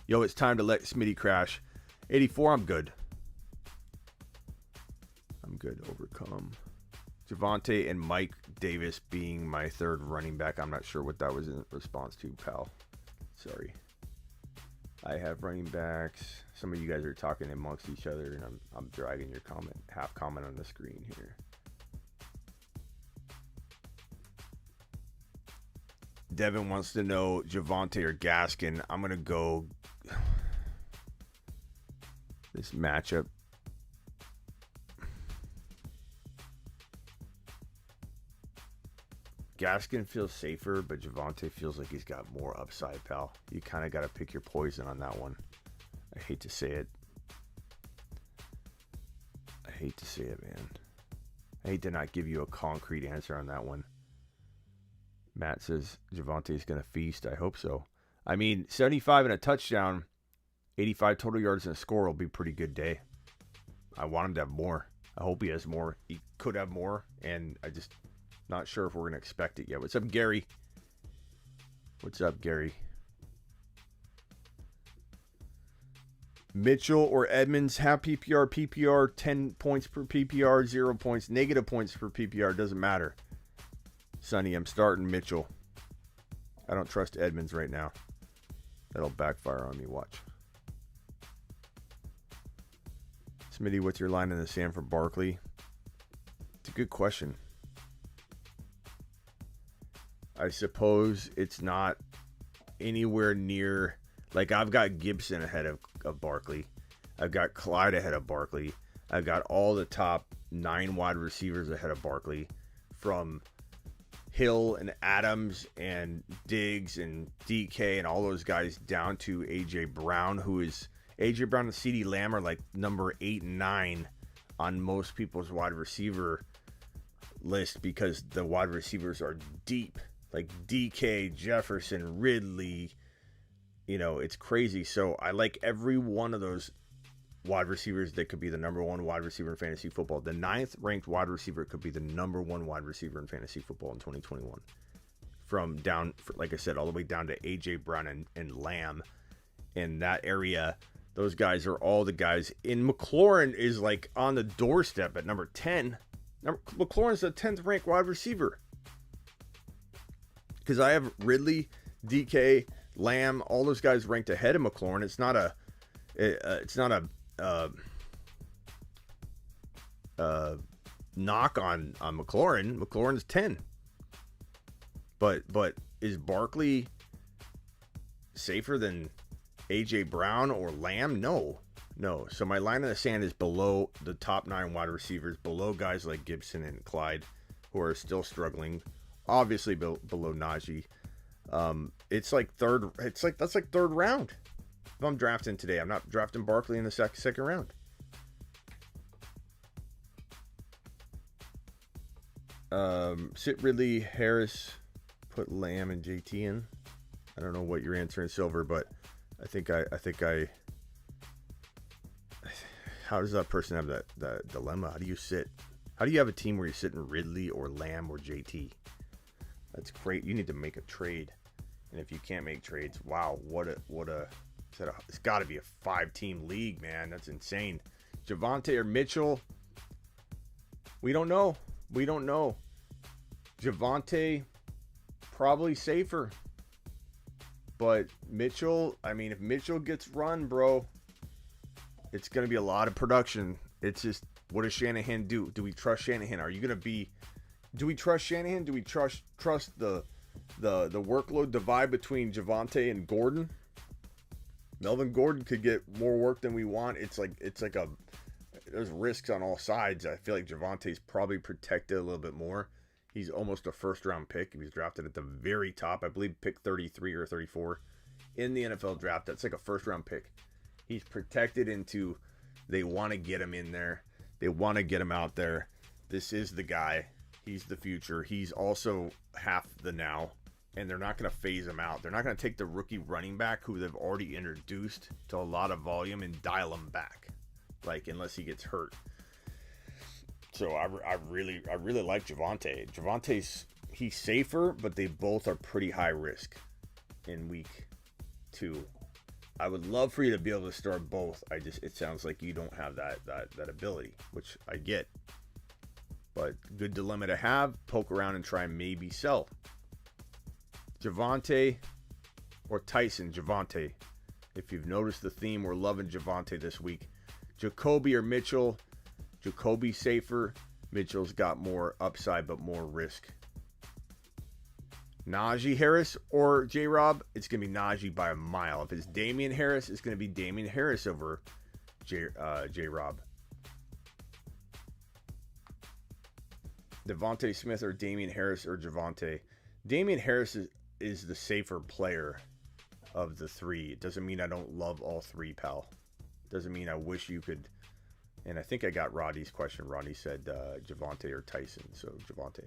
A: Yo, it's time to let Smitty crash. 84, I'm good. Overcome. Javonte and Mike Davis being my third running back. I'm not sure what that was in response to, pal. Sorry. I have running backs. Some of you guys are talking amongst each other, and I'm dragging your half comment on the screen here. Devin wants to know Javonte or Gaskin. I'm going to go this matchup. Gaskin feels safer, but Javonte feels like he's got more upside, pal. You kind of got to pick your poison on that one. I hate to say it. Man. I hate to not give you a concrete answer on that one. Matt says Javonte's going to feast. I hope so. I mean, 75 and a touchdown, 85 total yards and a score will be a pretty good day. I want him to have more. I hope he has more. He could have more, and I just not sure if we're going to expect it yet. What's up, Gary? Mitchell or Edmonds, half PPR, 10 points per PPR, 0 points, negative points per PPR, doesn't matter. Sonny, I'm starting Mitchell. I don't trust Edmonds right now. That'll backfire on me, watch. Smitty, what's your line in the sand for Barkley? It's a good question. I suppose it's not anywhere near, like I've got Gibson ahead of Barkley. I've got Clyde ahead of Barkley. I've got all the top 9 wide receivers ahead of Barkley, from Hill and Adams and Diggs and DK and all those guys down to AJ Brown, who is AJ Brown and CeeDee Lamb are like number 8 and 9 on most people's wide receiver list because the wide receivers are deep. Like DK, Jefferson, Ridley, it's crazy. So I like every one of those wide receivers that could be the number 1 wide receiver in fantasy football. The 9th ranked wide receiver could be the number 1 wide receiver in fantasy football in 2021. From down, like I said, all the way down to AJ Brown and Lamb. In that area, those guys are all the guys. And McLaurin is like on the doorstep at number 10. McLaurin's the 10th ranked wide receiver. Because I have Ridley, DK, Lamb, all those guys ranked ahead of McLaurin. It's not a knock on McLaurin. McLaurin's 10. But is Barkley safer than AJ Brown or Lamb? No. So my line in the sand is below the top 9 wide receivers, below guys like Gibson and Clyde, who are still struggling. Obviously below Najee. It's like third. That's like third round. If I'm drafting today, I'm not drafting Barkley in the second round. Sit Ridley, Harris, put Lamb and JT in. I don't know what you're answering, Silver, but I think I. How does that person have that dilemma? How do you sit How do you have a team where you're sitting Ridley or Lamb or JT? That's great. You need to make a trade. And if you can't make trades, wow, it's got to be a 5-team league, man. That's insane. Javonte or Mitchell? We don't know. Javonte, probably safer. But Mitchell, I mean, if Mitchell gets run, bro, it's going to be a lot of production. It's just, what does Shanahan do? Do we trust Shanahan? Do we trust Shanahan? Do we trust the workload divide between Javonte and Gordon? Melvin Gordon could get more work than we want. There's risks on all sides. I feel like Javonte's probably protected a little bit more. He's almost a first-round pick. He was drafted at the very top. I believe pick 33 or 34 in the NFL draft. That's like a first-round pick. He's protected into, they want to get him in there. They want to get him out there. This is the guy. He's the future. He's also half the now. And they're not going to phase him out. They're not going to take the rookie running back who they've already introduced to a lot of volume and dial him back. Unless he gets hurt. So I really like Javonte. He's safer, but they both are pretty high risk in week 2. I would love for you to be able to start both. It sounds like you don't have that ability, which I get. But good dilemma to have. Poke around and try and maybe sell. Javonte or Tyson. Javonte. If you've noticed the theme, we're loving Javonte this week. Jacoby or Mitchell. Jacoby safer. Mitchell's got more upside but more risk. Najee Harris or J-Rob? It's going to be Najee by a mile. If it's Damian Harris, it's going to be Damian Harris over J-Rob. Devontae Smith or Damian Harris or Javonte? Damian Harris is the safer player of the 3. It doesn't mean I don't love all 3, pal. Doesn't mean I wish you could. And I think I got Rodney's question. Rodney said Javonte or Tyson. So Javonte.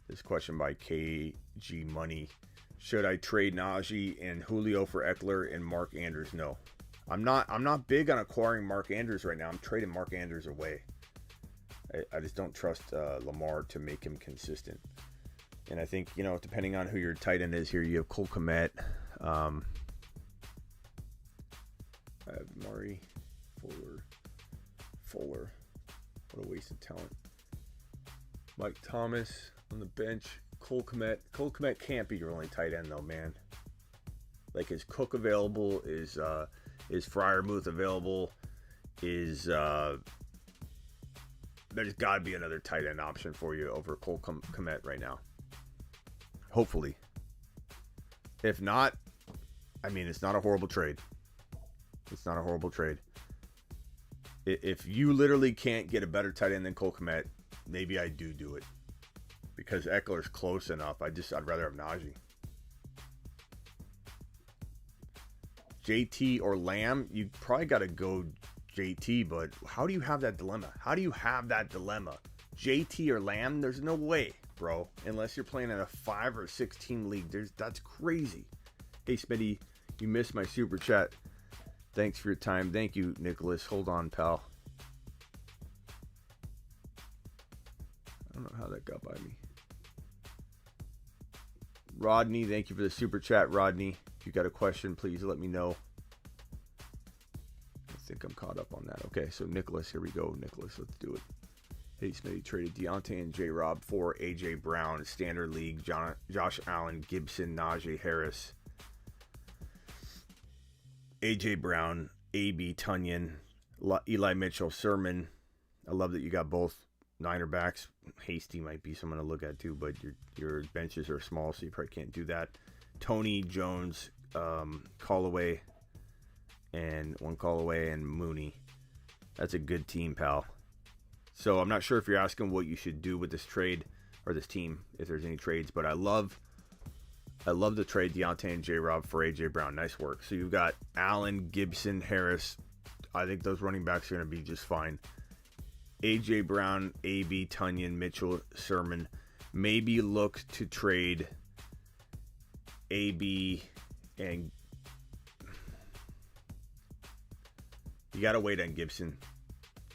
A: This question by KG Money. Should I trade Najee and Julio for Eckler and Mark Andrews? No. I'm not big on acquiring Mark Andrews right now. I'm trading Mark Andrews away. I just don't trust Lamar to make him consistent. And I think, depending on who your tight end is here, you have Cole Kmet. I have Murray, Fuller. What a waste of talent. Mike Thomas on the bench. Cole Kmet. Cole Kmet can't be your only tight end though, man. Is Cook available? Is Freiermuth available? There's got to be another tight end option for you over Cole Kmet right now. Hopefully. If not, it's not a horrible trade. It's not a horrible trade. If you literally can't get a better tight end than Cole Kmet, maybe I do it. Because Eckler's close enough. I'd rather have Najee. JT or Lamb, you probably got to go JT, but how do you have that dilemma? JT or Lamb? There's no way, bro. Unless you're playing in a 5 or 6 team league. That's crazy. Hey, Smitty, you missed my super chat. Thanks for your time. Thank you, Nicholas. Hold on, pal. I don't know how that got by me. Rodney, thank you for the super chat, Rodney. If you got a question, please let me know. I think I'm caught up on that. Okay, so Nicholas, here we go. Nicholas, let's do it. Hey, Smitty traded Deontay and J-Rob for A.J. Brown, Standard League, Josh Allen, Gibson, Najee Harris, A.J. Brown, A.B. Tunyon, Eli Mitchell, Sermon. I love that you got both Niner backs. Hasty might be someone to look at too, but your benches are small, so you probably can't do that. Tony, Jones, Callaway, and Mooney. That's a good team, pal. So I'm not sure if you're asking what you should do with this trade or this team, if there's any trades, but I love the trade Deontay and J-Rob for A.J. Brown. Nice work. So you've got Allen, Gibson, Harris. I think those running backs are going to be just fine. A.J. Brown, A.B. Tunyon, Mitchell, Sermon. Maybe look to trade A.B. and you got to wait on Gibson.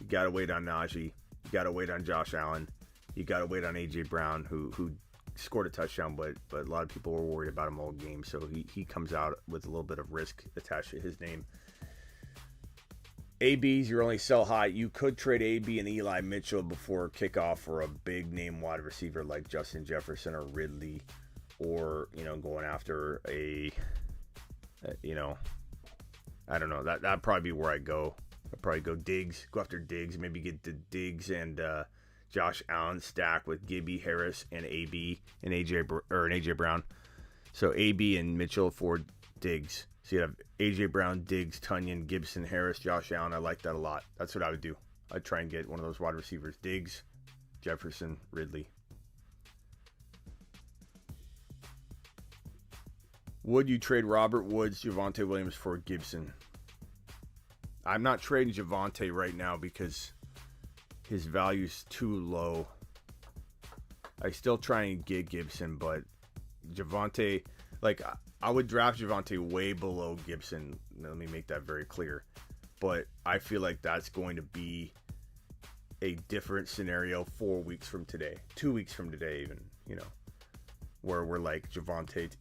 A: You got to wait on Najee. You got to wait on Josh Allen. You got to wait on A.J. Brown, who scored a touchdown, but a lot of people were worried about him all game, so he comes out with a little bit of risk attached to his name. AB's your only sell high. You could trade AB and Eli Mitchell before kickoff for a big name wide receiver like Justin Jefferson or Ridley, or going after a I don't know, that'd probably be where I go. I'd probably go Diggs, go after Diggs, maybe get the Diggs and Josh Allen stack with Gibby, Harris, and AB and AJ Brown. So AB and Mitchell for Diggs. So you have AJ Brown, Diggs, Tunyon, Gibson, Harris, Josh Allen. I like that a lot. That's what I would do. I'd try and get one of those wide receivers. Diggs, Jefferson, Ridley. Would you trade Robert Woods, Javonte Williams for Gibson? I'm not trading Javonte right now because his value's too low. I still try and get Gibson, but Javonte, I would draft Javonte way below Gibson. Let me make that very clear. But I feel like that's going to be a different scenario 4 weeks from today. 2 weeks from today even, where we're like Javonte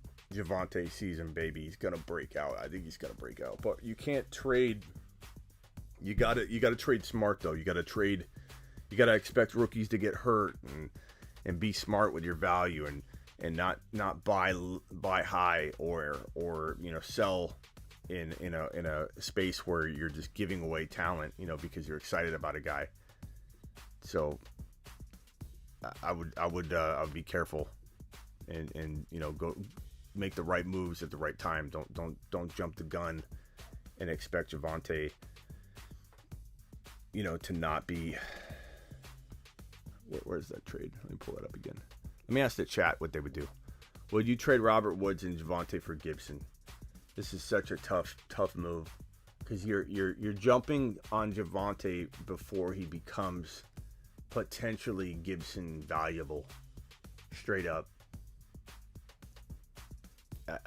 A: season, baby. He's going to break out. I think he's going to break out. But you can't trade. You got to trade smart, though. You got to expect rookies to get hurt and be smart with your value and not buy high or sell in a space where you're just giving away talent, because you're excited about a guy. So I would be careful and go make the right moves at the right time. Don't jump the gun and expect Javonte to not be. Where's that trade? Let me pull it up again. Let me ask the chat what they would do. Would you trade Robert Woods and Javonte for Gibson? This is such a tough move because you're jumping on Javonte before he becomes potentially Gibson valuable. Straight up.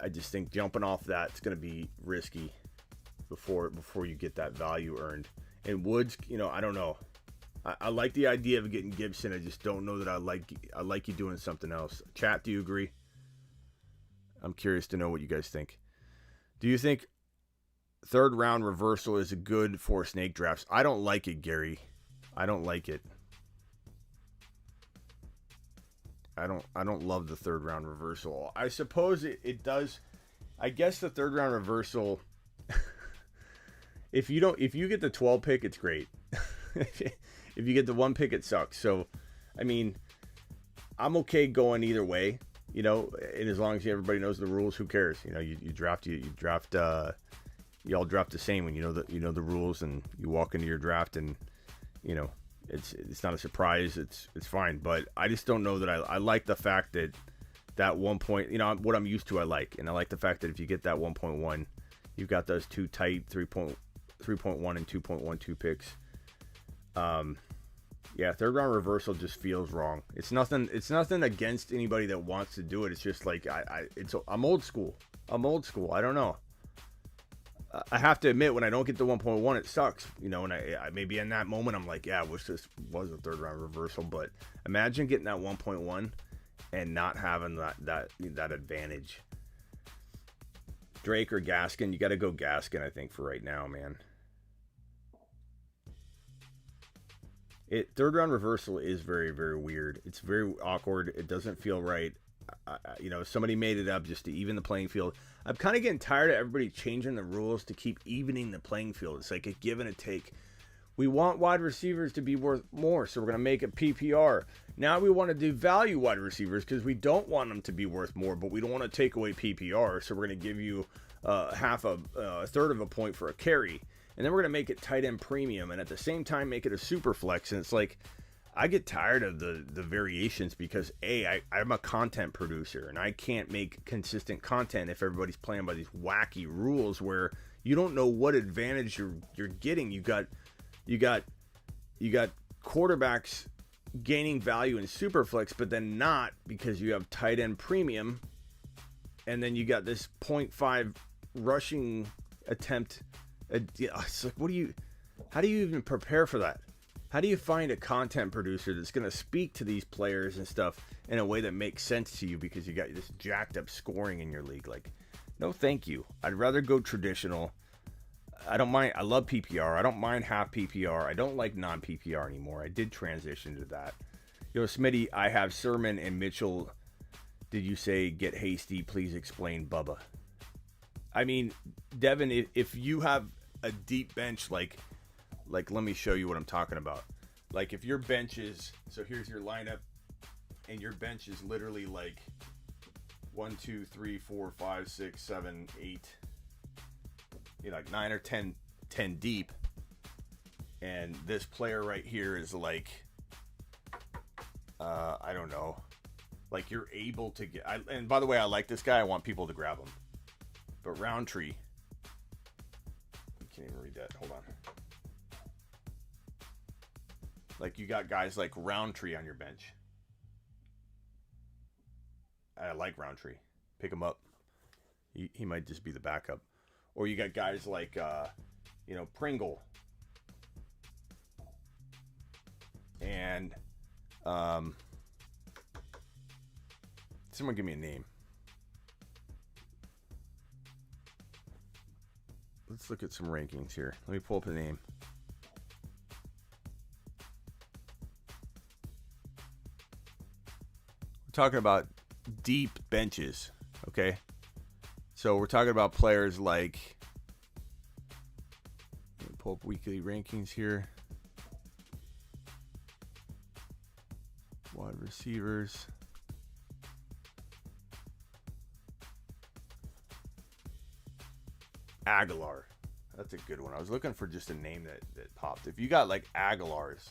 A: I just think jumping off that's going to be risky before you get that value earned. And Woods, I don't know. I like the idea of getting Gibson. I just don't know that I like you doing something else. Chat, do you agree? I'm curious to know what you guys think. Do you think third round reversal is good for snake drafts? I don't like it, Gary. I don't like it. I don't love the third round reversal. I suppose it does. I guess the third round reversal. If you get the 12 pick, it's great. If you get the 1 pick, it sucks. So, I mean, I'm okay going either way, and as long as everybody knows the rules, who cares? You draft, you all draft the same when you know the rules, and you walk into your draft, and it's not a surprise. It's fine, but I just don't know that I like the fact that 1 point, what I'm used to, I like, and I like the fact that if you get that 1.1, you've got those two tight 3.1 and 2.12 picks. Third round reversal just feels wrong. It's nothing against anybody that wants to do it. It's just like I'm old school. I don't know. I have to admit, when I don't get the 1.1, it sucks. And I maybe in that moment I'm like, I wish this was a third round reversal. But imagine getting that 1.1 and not having that advantage. Drake or Gaskin? You got to go Gaskin, I think, for right now, man. Third round reversal is very, very weird. It's very awkward. It doesn't feel right. Somebody made it up just to even the playing field. I'm kind of getting tired of everybody changing the rules to keep evening the playing field. It's like a give and a take. We want wide receivers to be worth more, so we're going to make a PPR. Now we want to devalue wide receivers because we don't want them to be worth more, but we don't want to take away PPR, so we're going to give you a third of a point for a carry. And then we're going to make it tight end premium and at the same time make it a super flex. And it's like, I get tired of the variations because I'm a content producer and I can't make consistent content if everybody's playing by these wacky rules where you don't know what advantage you're getting. You got quarterbacks gaining value in Superflex, but then not because you have tight end premium, and then you got this 0.5 rushing attempt. It's like, how do you even prepare for that? How do you find a content producer that's going to speak to these players and stuff in a way that makes sense to you because you got this jacked up scoring in your league? Like, no, thank you. I'd rather go traditional. I don't mind. I love PPR. I don't mind half PPR. I don't like non-PPR anymore. I did transition to that. Yo, Smitty, I have Sermon and Mitchell. Did you say get hasty? Please explain, Bubba. I mean, Devin, if you have a deep bench, like let me show you what I'm talking about. Like if your bench is, so here's your lineup, and your bench is literally like 1, 2, 3, 4, 5, 6, 7, 8, like 9 or 10 deep, and this player right here is like, I don't know, like you're able to get. And by the way, I like this guy. I want people to grab him. But Roundtree, you can't even read that. Hold on. Like you got guys like Roundtree on your bench. I like Roundtree. Pick him up. He might just be the backup. Or you got guys like, Pringle. And someone give me a name. Let's look at some rankings here. Let me pull up a name. We're talking about deep benches, okay? So we're talking about players like, let me pull up weekly rankings here. Wide receivers. Aguilar. That's a good one. I was looking for just a name that popped. If you got like Aguilars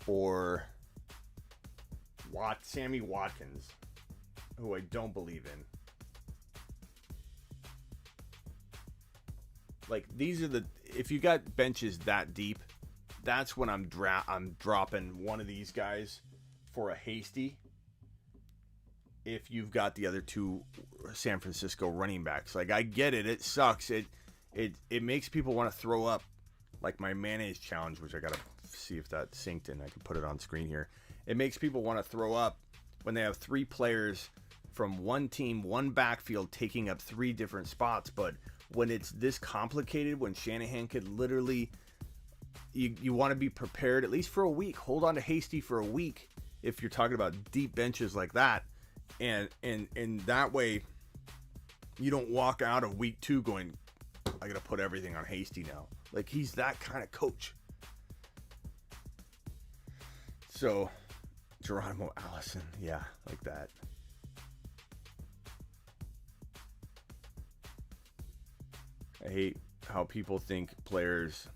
A: or Sammy Watkins, who I don't believe in. Like these are if you got benches that deep, that's when I'm dropping one of these guys for a hasty. If you've got the other two San Francisco running backs, like I get it, it sucks. It makes people want to throw up, like my mayonnaise challenge, which I gotta see if that synced in. I can put it on screen here. It makes people want to throw up when they have three players from one team, one backfield taking up three different spots. But when it's this complicated, when Shanahan could literally, you want to be prepared at least for a week. Hold on to hasty for a week if you're talking about deep benches like that. And that way you don't walk out of week 2 going, I gotta put everything on hasty now. Like he's that kind of coach. So Geronimo Allison, yeah, like that. I hate how people think players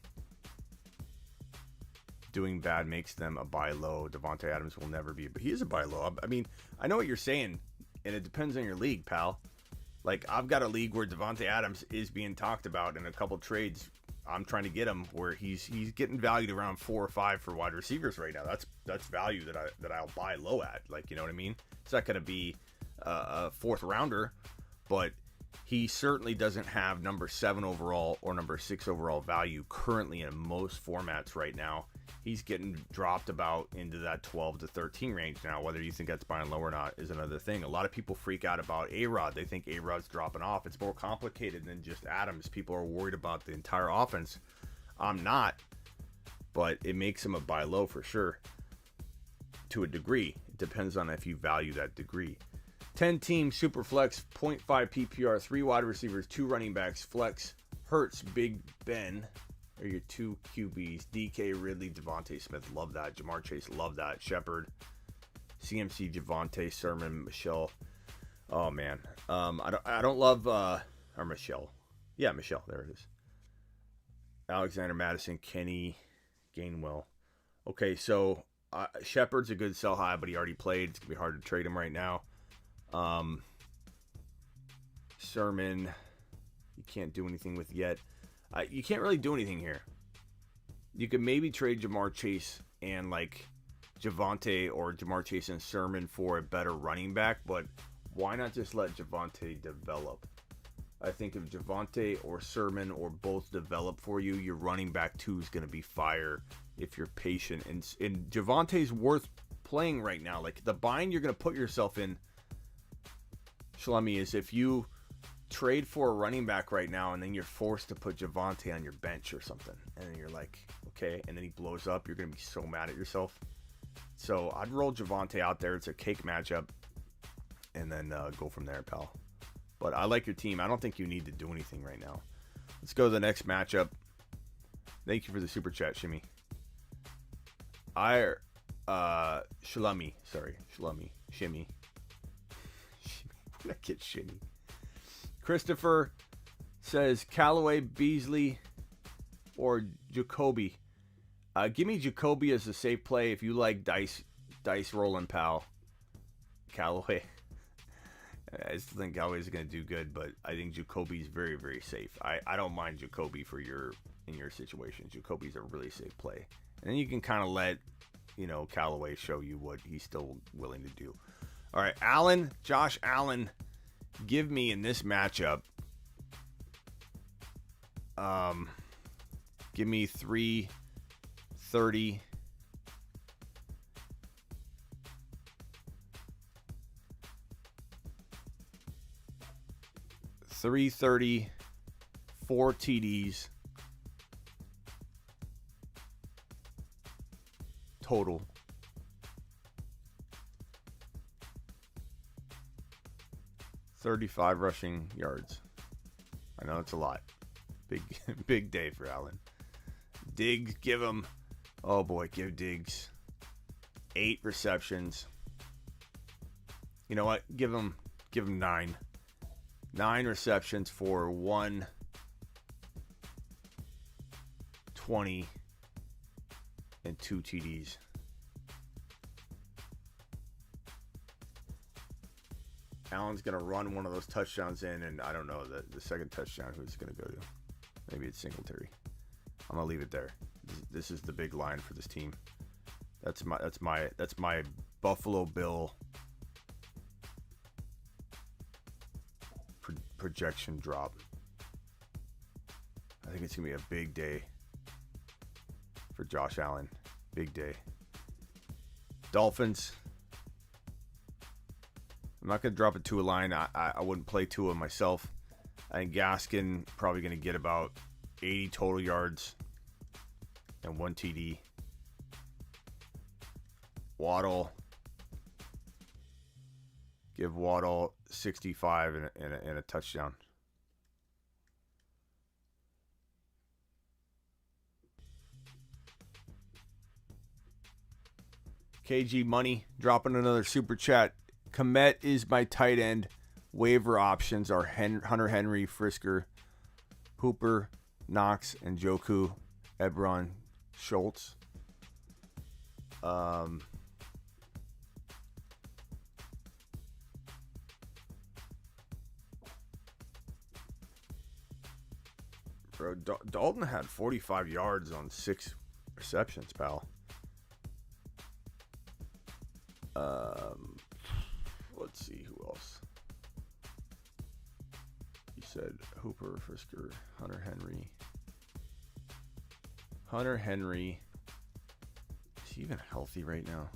A: doing bad makes them a buy low. Davante Adams will never be, but he is a buy low. I mean, I know what you're saying, and it depends on your league, pal. Like, I've got a league where Davante Adams is being talked about in a couple trades. I'm trying to get him where he's getting valued around 4 or 5 for wide receivers right now. That's value that I'll buy low at. Like, you know what I mean? It's not going to be a 4th rounder, but he certainly doesn't have number 7 overall or number 6 overall value currently in most formats right now. He's getting dropped about into that 12 to 13 range now. Whether you think that's buying low or not is another thing. A lot of people freak out about A-Rod. They think A-Rod's dropping off. It's more complicated than just Adams. People are worried about the entire offense. I'm not, but it makes him a buy low for sure. To a degree. It depends on if you value that degree. 10-team super flex, 0.5 PPR, 3 wide receivers, 2 running backs, flex, Hurts, Big Ben are your 2 QBs. DK, Ridley, Devontae Smith, love that. Jamar Chase, love that. Shepard, CMC, Javonte, Sermon, Michelle. Oh man, I don't love or Michelle. Yeah, Michelle. There it is. Alexander Madison, Kenny Gainwell. Okay, so Shepard's a good sell high, but he already played. It's gonna be hard to trade him right now. Sermon, you can't do anything with yet. You can't really do anything here. You could maybe trade Jamar Chase and like Javonte or Jamar Chase and Sermon for a better running back, but why not just let Javonte develop? I think if Javonte or Sermon or both develop for you, your running back 2 is going to be fire if you're patient. And Javonte's worth playing right now. Like, the bind you're going to put yourself in, Shalemi, is if you trade for a running back right now and then you're forced to put Javonte on your bench or something. And then you're like, okay, and then he blows up. You're going to be so mad at yourself. So I'd roll Javonte out there. It's a cake matchup. And then go from there, pal. But I like your team. I don't think you need to do anything right now. Let's go to the next matchup. Thank you for the super chat, Shimmy. Shalami. Sorry, Shimmy. I get shimmy. Christopher says Callaway, Beasley, or Jacoby. Give me Jacoby as a safe play if you like dice rolling, pal. Callaway. I still think Callaway's going to do good, but I think Jacoby's very, very safe. I don't mind Jacoby in your situation. Jacoby's a really safe play. And then you can kind of let, Callaway show you what he's still willing to do. All right, Josh Allen, give me in this matchup. Give me 330. 330, 4 TDs total. 35 rushing yards. I know it's a lot. Big day for Allen. Diggs, give him. Oh boy, give Diggs 8 receptions. You know what? Give him 9. 9 receptions for 120 and 2 TDs. Allen's going to run one of those touchdowns in, and I don't know the second touchdown who's going to go to. Maybe it's Singletary. I'm going to leave it there. This is the big line for this team. That's my Buffalo Bill projection drop. I think it's going to be a big day for Josh Allen. Big day. Dolphins. I'm not going to drop a Tua line. I wouldn't play Tua myself. I think Gaskin probably going to get about 80 total yards and 1 TD. Waddle. Give Waddle 65 and a touchdown. KG Money dropping another super chat. Komet is my tight end. Waiver options are Hunter Henry, Frisker, Hooper, Knox, and Joku, Ebron, Schultz. Bro, Dalton had 45 yards on 6 receptions, pal. Let's see who else. You said Hooper, Frisker, Hunter Henry. Hunter Henry. Is he even healthy right now?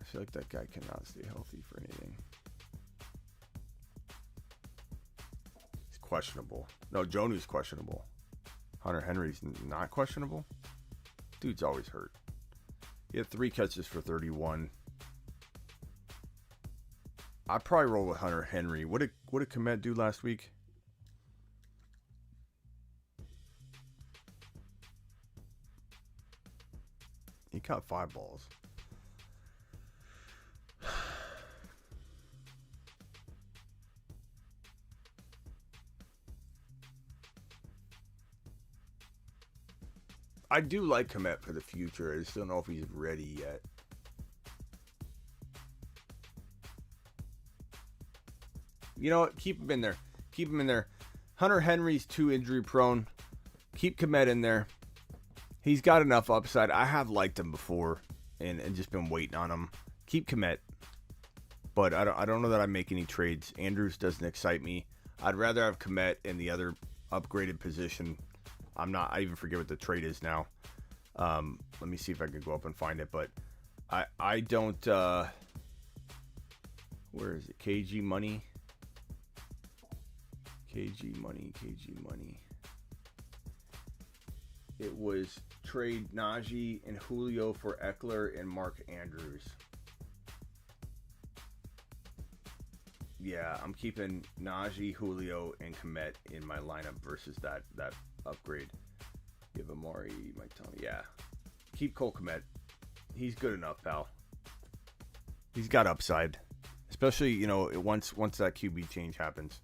A: I feel like that guy cannot stay healthy for anything. He's questionable. No, Jonu's questionable. Hunter Henry's not questionable. Dude's always hurt. He had 3 catches for 31. I'd probably roll with Hunter Henry. What did Komet do last week? He caught 5 balls. I do like Komet for the future. I just don't know if he's ready yet. You know what? Keep him in there. Keep him in there. Hunter Henry's too injury prone. Keep Komet in there. He's got enough upside. I have liked him before and just been waiting on him. Keep Komet. But I don't know that I make any trades. Andrews doesn't excite me. I'd rather have Kmet in the other upgraded position. I even forget what the trade is now. Let me see if I can go up and find it. But I don't. Where is it? KG Money. KG Money. It was trade Najee and Julio for Eckler and Mark Andrews. Yeah, I'm keeping Najee, Julio, and Kmet in my lineup versus that upgrade. Give Amari, Mike Tommy. Yeah. Keep Cole Kmet. He's good enough, pal. He's got upside. Especially, once that QB change happens.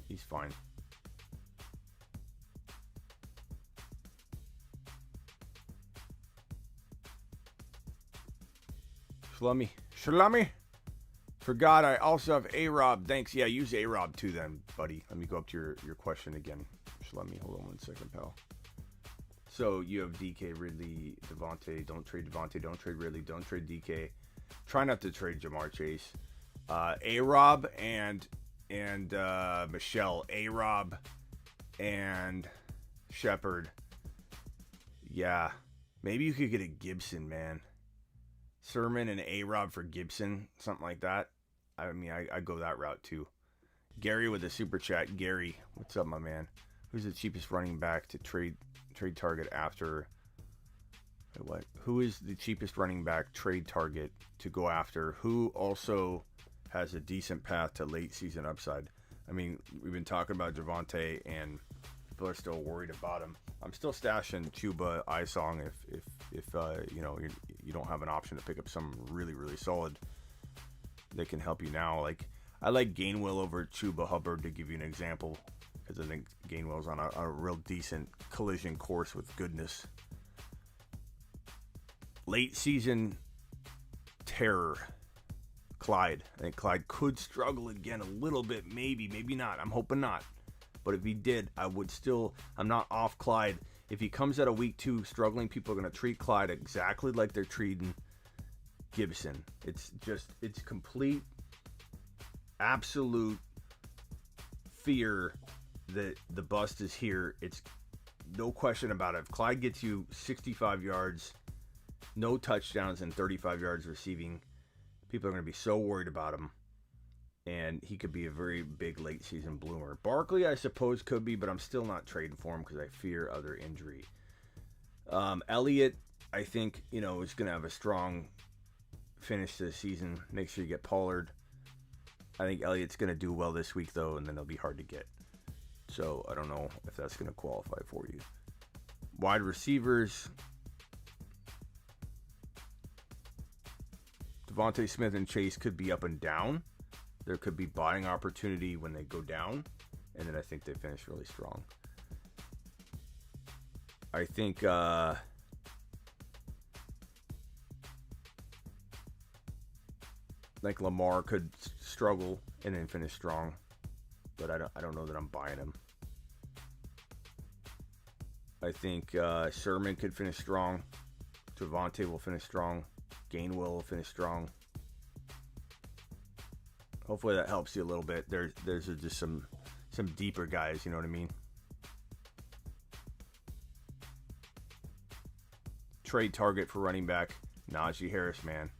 A: He's fine. Shalami. Forgot I also have A-Rob. Thanks. Yeah, use A-Rob too then, buddy. Let me go up to your question again. Shalami, hold on 1 second, pal. So you have DK, Ridley, Javonte. Don't trade Javonte. Don't trade Ridley. Don't trade DK. Try not to trade Jamar Chase. A-Rob and Michelle. A-Rob and Shepard. Yeah. Maybe you could get a Gibson, man. Sermon and A-Rob for Gibson. Something like that. I mean, I go that route too. Gary with a super chat. Gary, what's up, my man? Who's the cheapest running back to trade target after? What? Who is the cheapest running back trade target to go after? Who also has a decent path to late season upside? I mean, we've been talking about Javonte, and people are still worried about him. I'm still stashing Chuba Isong if you don't have an option to pick up some really, really solid that can help you now. Like, I like Gainwell over Chuba Hubbard, to give you an example, because I think Gainwell's on a real decent collision course with goodness. Late season terror, Clyde. I think Clyde could struggle again a little bit, maybe not. I'm hoping not. But if he did, I'm not off Clyde. If he comes out of week 2 struggling, people are going to treat Clyde exactly like they're treating Gibson. It's complete, absolute fear that the bust is here. It's no question about it. If Clyde gets you 65 yards, no touchdowns, and 35 yards receiving, people are going to be so worried about him. And he could be a very big late season bloomer. Barkley, I suppose, could be, but I'm still not trading for him because I fear other injury. Elliott, I think, is going to have a strong finish to the season. Make sure you get Pollard. I think Elliott's going to do well this week, though, and then it'll be hard to get. So I don't know if that's going to qualify for you. Wide receivers. Devontae Smith and Chase could be up and down. There could be buying opportunity when they go down, and then I think they finish really strong. I think like Lamar could struggle and then finish strong, but I don't know that I'm buying him. I think Sherman could finish strong. Javonte will finish strong. Gainwell will finish strong. Hopefully that helps you a little bit. There's just some deeper guys, you know what I mean? Trade target for running back, Najee Harris, man.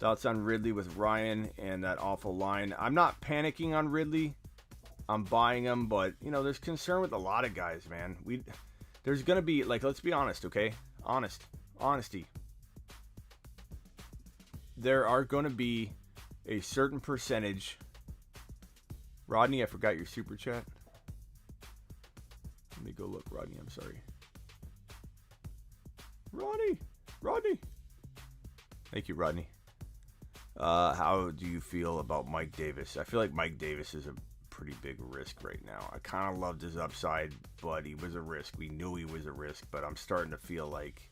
A: Thoughts on Ridley with Ryan and that awful line. I'm not panicking on Ridley. I'm buying him, but, there's concern with a lot of guys, man. There's going to be, let's be honest, okay? Honesty. There are going to be a certain percentage. Rodney, I forgot your super chat. Let me go look, Rodney. I'm sorry. Rodney. Thank you, Rodney. How do you feel about Mike Davis? I feel like Mike Davis is a pretty big risk right now. I kind of loved his upside, but he was a risk. We knew he was a risk, but I'm starting to feel like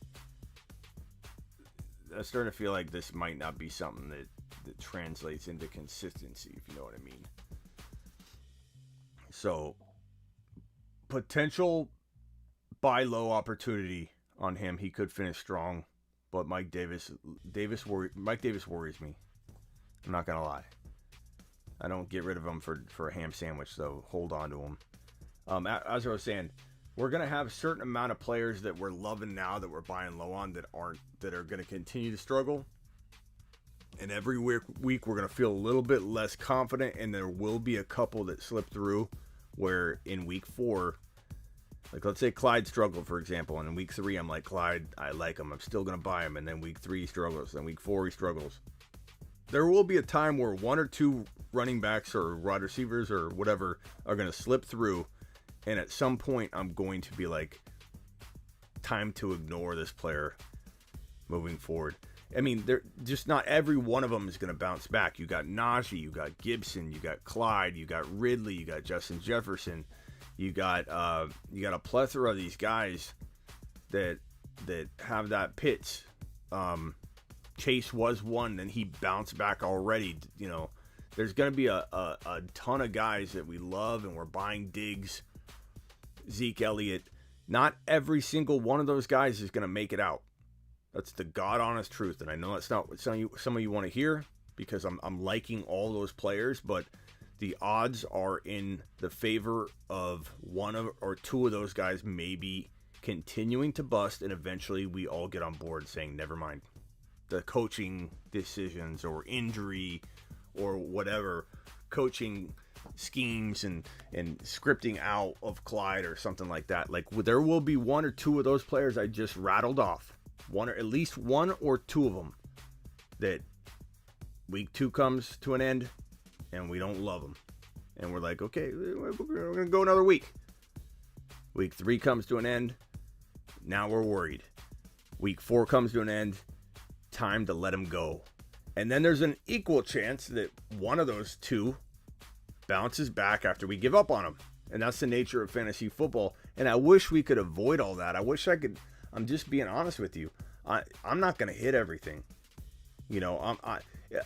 A: this might not be something that translates into consistency, if you know what I mean. So, potential buy low opportunity on him. He could finish strong, but Mike Davis worries me. I'm not gonna lie. I don't get rid of him for a ham sandwich, so hold on to him. As I was saying, we're gonna have a certain amount of players that we're loving now that we're buying low on that are gonna continue to struggle. And every week we're gonna feel a little bit less confident, and there will be a couple that slip through. Where in week 4, like let's say Clyde struggled, for example, and in week 3 I'm like, Clyde, I like him, I'm still gonna buy him, and then week 3 he struggles, then week 4 he struggles. There will be a time where 1 or 2 running backs or wide receivers or whatever are gonna slip through, and at some point I'm going to be like, time to ignore this player moving forward. I mean, they're just not every one of them is going to bounce back. You got Najee, you got Gibson, you got Clyde, you got Ridley, you got Justin Jefferson, you got a plethora of these guys that have that pitch. Chase was one, and he bounced back already. You know, there's going to be a ton of guys that we love, and we're buying Diggs, Zeke Elliott. Not every single one of those guys is going to make it out. That's the God honest truth, and I know that's not what some of you want to hear, because I'm liking all those players, but the odds are in the favor of 1 or 2 of those guys maybe continuing to bust, and eventually we all get on board saying, never mind. The coaching decisions or injury or whatever, coaching schemes and scripting out of Clyde or something like that. Like, there will be 1 or 2 of those players I just rattled off. At least 1 or 2 of them that week 2 comes to an end and we don't love them, and we're like, okay, we're gonna go another week. Week 3 comes to an end, now we're worried. Week 4 comes to an end, time to let them go. And then there's an equal chance that one of those 2 bounces back after we give up on them, and that's the nature of fantasy football. And I wish we could avoid all that. I wish I could. I'm just being honest with you. I'm not going to hit everything. You know,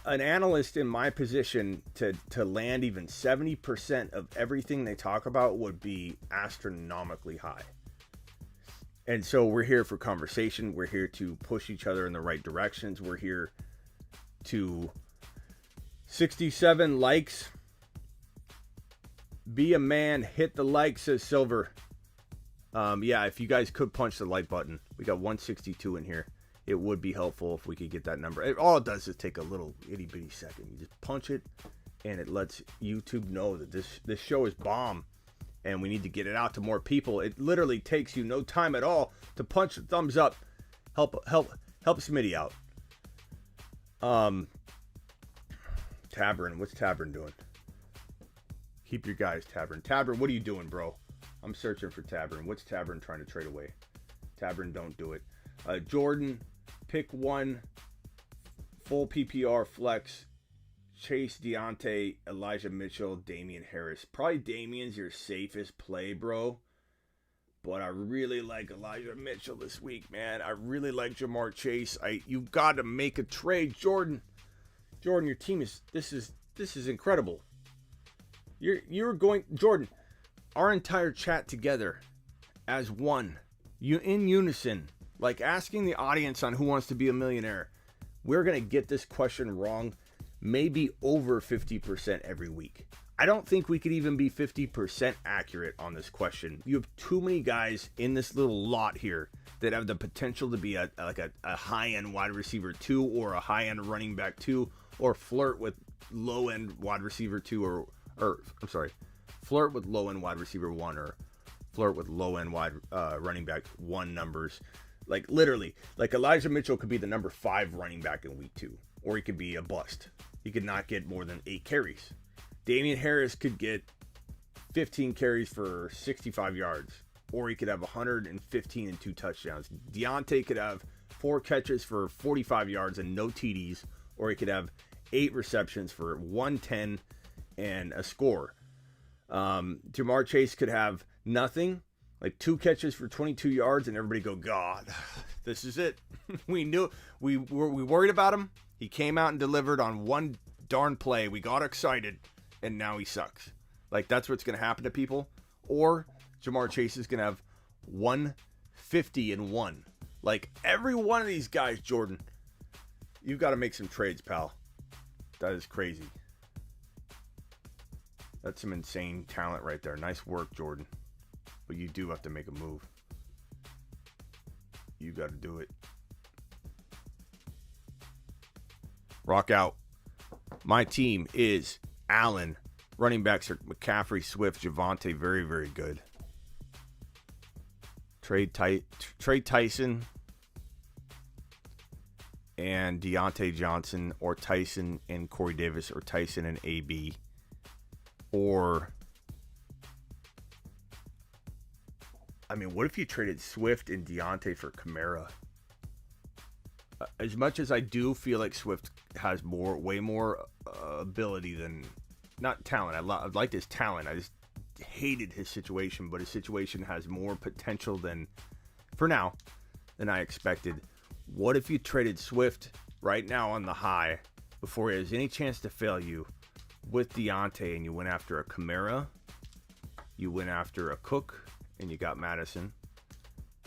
A: an analyst in my position to land even 70% of everything they talk about would be astronomically high. And so we're here for conversation. We're here to push each other in the right directions. We're here to 67 likes. Be a man, hit the like, says Silver. Yeah, if you guys could punch the like button. We got 162 in here. It would be helpful if we could get that number. All it does is take a little itty-bitty second. You just punch it, and it lets YouTube know that this show is bomb, and we need to get it out to more people. It literally takes you no time at all to punch the thumbs up. Help Smitty out. Tavern, what's Tavern doing? Keep your guys, Tavern. Tavern, what are you doing, bro? I'm searching for Tavern. What's Tavern trying to trade away? Tavern, don't do it. Jordan, pick 1. Full PPR flex. Chase, Deontay, Elijah Mitchell, Damian Harris. Probably Damian's your safest play, bro. But I really like Elijah Mitchell this week, man. I really like Jamar Chase. You got to make a trade, Jordan. Jordan, your team is this is incredible. You're going, Jordan. Our entire chat together as one, you in unison, like asking the audience on Who Wants to Be a Millionaire. We're going to get this question wrong maybe over 50% every week. I don't think we could even be 50% accurate on this question. You have too many guys in this little lot here that have the potential to be a high-end wide receiver 2 or a high-end running back 2 or flirt with low-end wide receiver 2 flirt with low-end wide receiver 1 or flirt with low-end wide running back 1 numbers. Like, literally, like Elijah Mitchell could be the number 5 running back in week 2, or he could be a bust. He could not get more than 8 carries. Damian Harris could get 15 carries for 65 yards, or he could have 115 and 2 touchdowns. Deontay could have 4 catches for 45 yards and no TDs, or he could have 8 receptions for 110 and a score. Jamar Chase could have nothing, like 2 catches for 22 yards, and everybody go, God, this is it. We knew, we worried about him. He came out and delivered on one darn play. We got excited, and now he sucks. Like, that's what's going to happen to people. Or Jamar Chase is going to have 150 and 1 Like, every one of these guys, Jordan, you've got to make some trades, pal. That is crazy. That's some insane talent right there. Nice work, Jordan. But you do have to make a move. You got to do it. Rock out. My team is Allen. Running backs are McCaffrey, Swift, Javonte. Very, very good. Trade Tyson and Deontay Johnson, or Tyson and Corey Davis, or Tyson and AB. Or, I mean, what if you traded Swift and Deontay for Kamara? As much as I do feel like Swift has way more ability than, not talent. I liked his talent. I just hated his situation, but his situation has more potential than, for now, than I expected. What if you traded Swift right now on the high before he has any chance to fail you with Deontay, and you went after a Kamara, you went after a Cook, and you got Madison.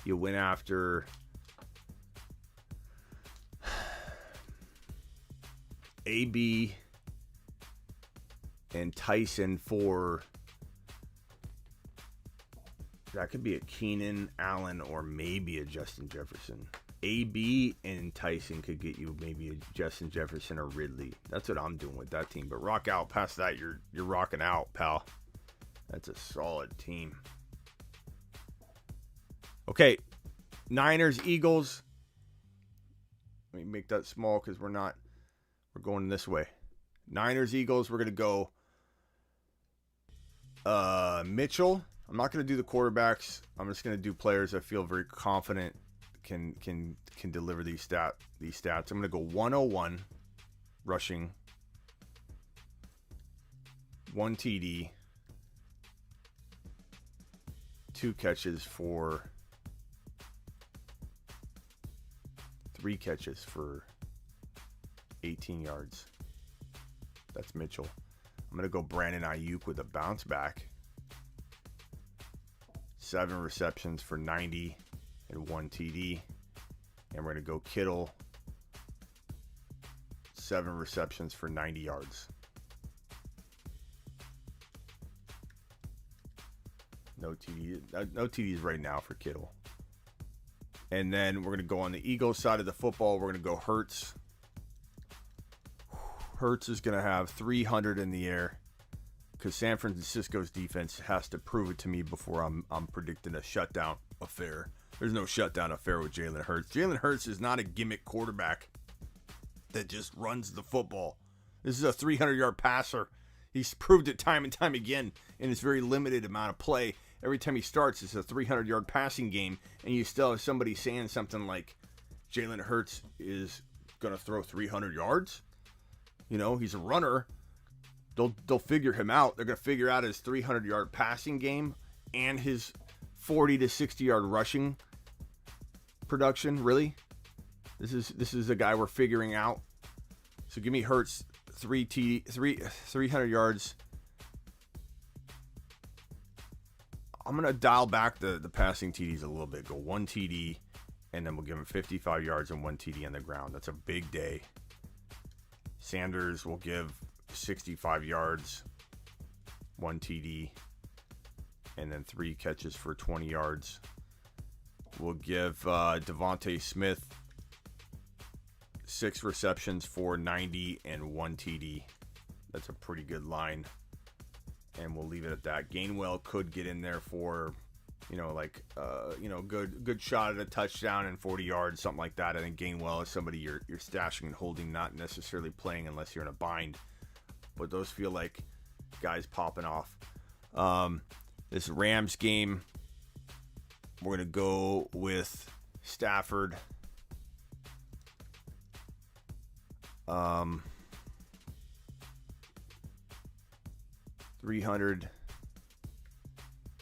A: You went after AB and Tyson for, that could be a Keenan Allen or maybe a Justin Jefferson. AB and Tyson could get you maybe a Justin Jefferson or Ridley. That's what I'm doing with that team. But rock out. Past that, you're rocking out, pal. That's a solid team. Okay, Niners, Eagles. Let me make that small because we're going this way. Niners, Eagles. We're gonna go Mitchell. I'm not gonna do the quarterbacks. I'm just gonna do players I feel very confident can deliver these stats. I'm gonna go 101 rushing, 1 TD, 2 catches for 3 catches for 18 yards. That's Mitchell. I'm going to go Brandon Ayuk with a bounce back. 7 receptions for 90 and 1 TD. And we're going to go Kittle. 7 receptions for 90 yards. No TDs right now for Kittle. And then we're going to go on the Eagles side of the football. We're going to go Hurts. Hurts is going to have 300 in the air because San Francisco's defense has to prove it to me before I'm predicting a shutdown affair. There's no shutdown affair with Jalen Hurts. Jalen Hurts is not a gimmick quarterback that just runs the football. This is a 300-yard passer. He's proved it time and time again in his very limited amount of play. Every time he starts, it's a 300-yard passing game, and you still have somebody saying something like Jalen Hurts is going to throw 300 yards. You know, he's a runner. They'll figure him out. They're going to figure out his 300-yard passing game and his 40 to 60-yard rushing production. Really? This is a guy we're figuring out. So give me Hurts 300 yards. I'm going to dial back the passing TDs a little bit. Go 1 TD, and then we'll give him 55 yards and 1 TD on the ground. That's a big day. Sanders will give 65 yards, 1 TD, and then 3 catches for 20 yards. We'll give Devontae Smith 6 receptions for 90 and 1 TD. That's a pretty good line. And we'll leave it at that. Gainwell could get in there for, good shot at a touchdown and 40 yards, something like that. I think Gainwell is somebody you're stashing and holding, not necessarily playing unless you're in a bind. But those feel like guys popping off. This Rams game, we're going to go with Stafford. 300,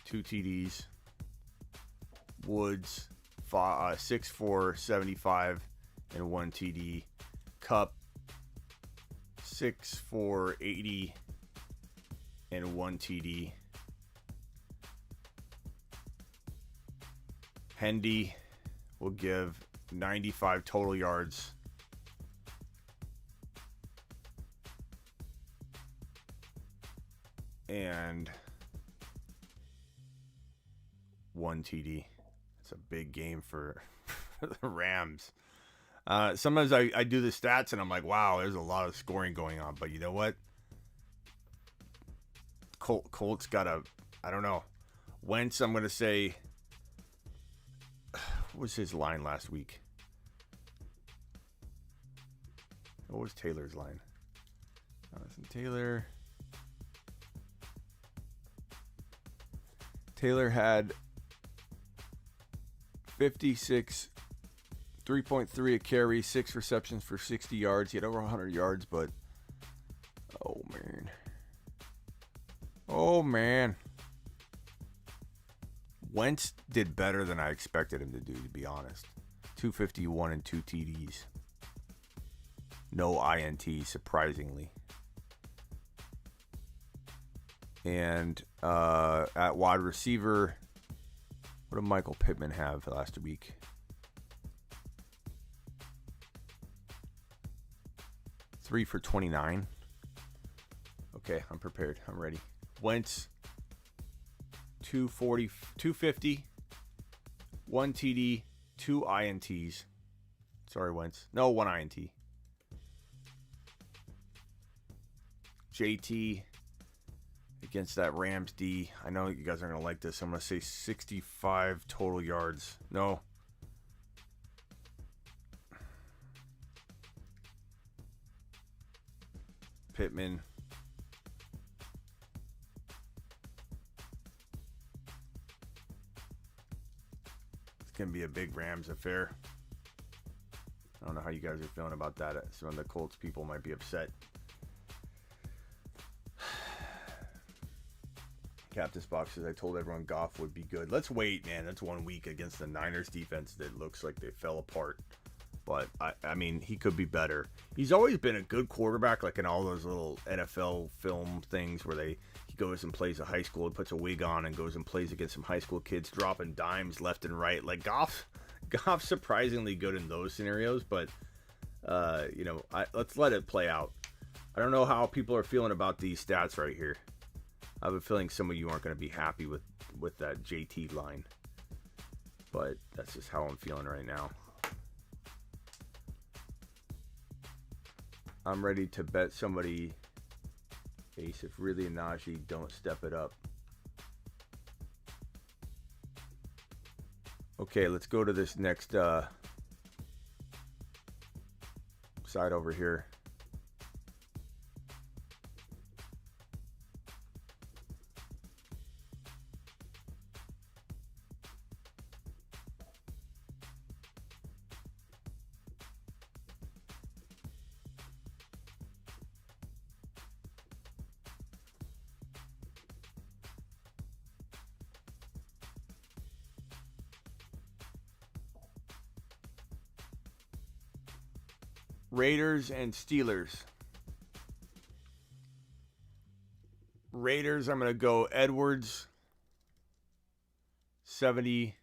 A: 2 TDs. Woods, 6 for 75 and 1 TD. Cup, 6 for 80 and 1 TD. Hendy, will give 95 total yards. And 1 TD. It's a big game for the Rams. Sometimes I do the stats and I'm like, wow, there's a lot of scoring going on. But you know what? Colts got I don't know. Wentz, I'm going to say, what was his line last week? What was Taylor's line? Jonathan Taylor. Taylor had 56, 3.3 a carry, 6 receptions for 60 yards. He had over 100 yards, but oh man. Wentz did better than I expected him to do, to be honest. 251 and 2 TDs. No INT, surprisingly. And at wide receiver, what did Michael Pittman have last week? Three for 29. Okay, I'm prepared. I'm ready. Wentz, 250, 1 TD, 2 INTs. Sorry, Wentz. No, 1 INT. JT against that Rams D. I know you guys aren't going to like this. I'm going to say 65 total yards. No. Pittman. It's going to be a big Rams affair. I don't know how you guys are feeling about that. Some of the Colts people might be upset. Cactus Box says, I told everyone Goff would be good. Let's wait, man. That's 1 week against the Niners defense that looks like they fell apart. But, I mean, he could be better. He's always been a good quarterback, like in all those little NFL film things where he goes and plays a high school and puts a wig on and goes and plays against some high school kids, dropping dimes left and right. Like, Goff's surprisingly good in those scenarios, but, let's let it play out. I don't know how people are feeling about these stats right here. I have a feeling some of you aren't going to be happy with that JT line. But that's just how I'm feeling right now. I'm ready to bet somebody, Ace, if really and Najee don't step it up. Okay, let's go to this next side over here. Raiders and Steelers. Raiders, I'm going to go Edwards, 70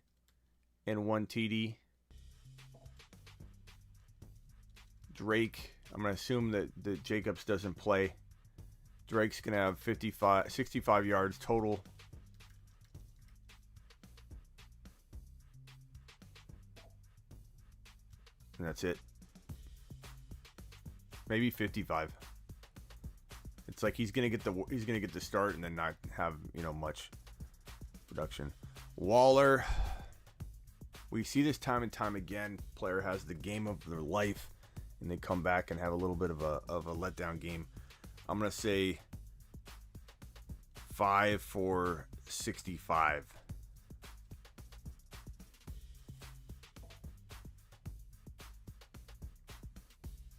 A: and 1 TD. Drake, I'm going to assume that Jacobs doesn't play. Drake's going to have 65 yards total. And that's it. Maybe 55. It's like he's gonna get the start and then not have much production. Waller, we see this time and time again. Player has the game of their life, and they come back and have a little bit of a letdown game. I'm gonna say 5 for 65.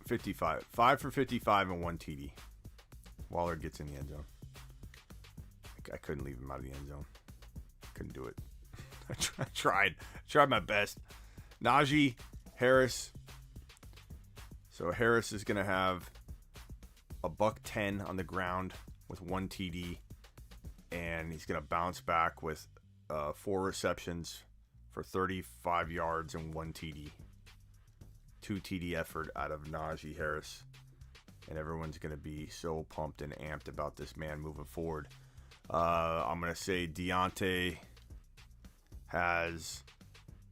A: 55. 5 for 55 and 1 TD. Waller gets in the end zone. I couldn't leave him out of the end zone. Couldn't do it. I tried my best. Najee Harris. So Harris is going to have a $110 on the ground with 1 TD. And he's going to bounce back with 4 receptions for 35 yards and 1 TD. 2 TD effort out of Najee Harris. And everyone's going to be so pumped and amped about this man moving forward. I'm going to say Deontay has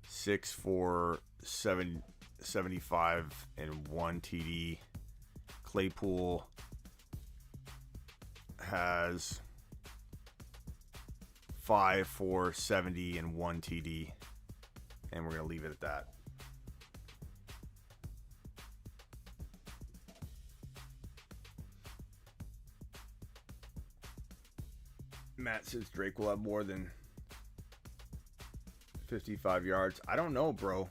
A: 6 for 75 and 1 TD. Claypool has 5 for 70 and 1 TD. And we're going to leave it at that. Matt says Drake will have more than 55 yards. I don't know, bro.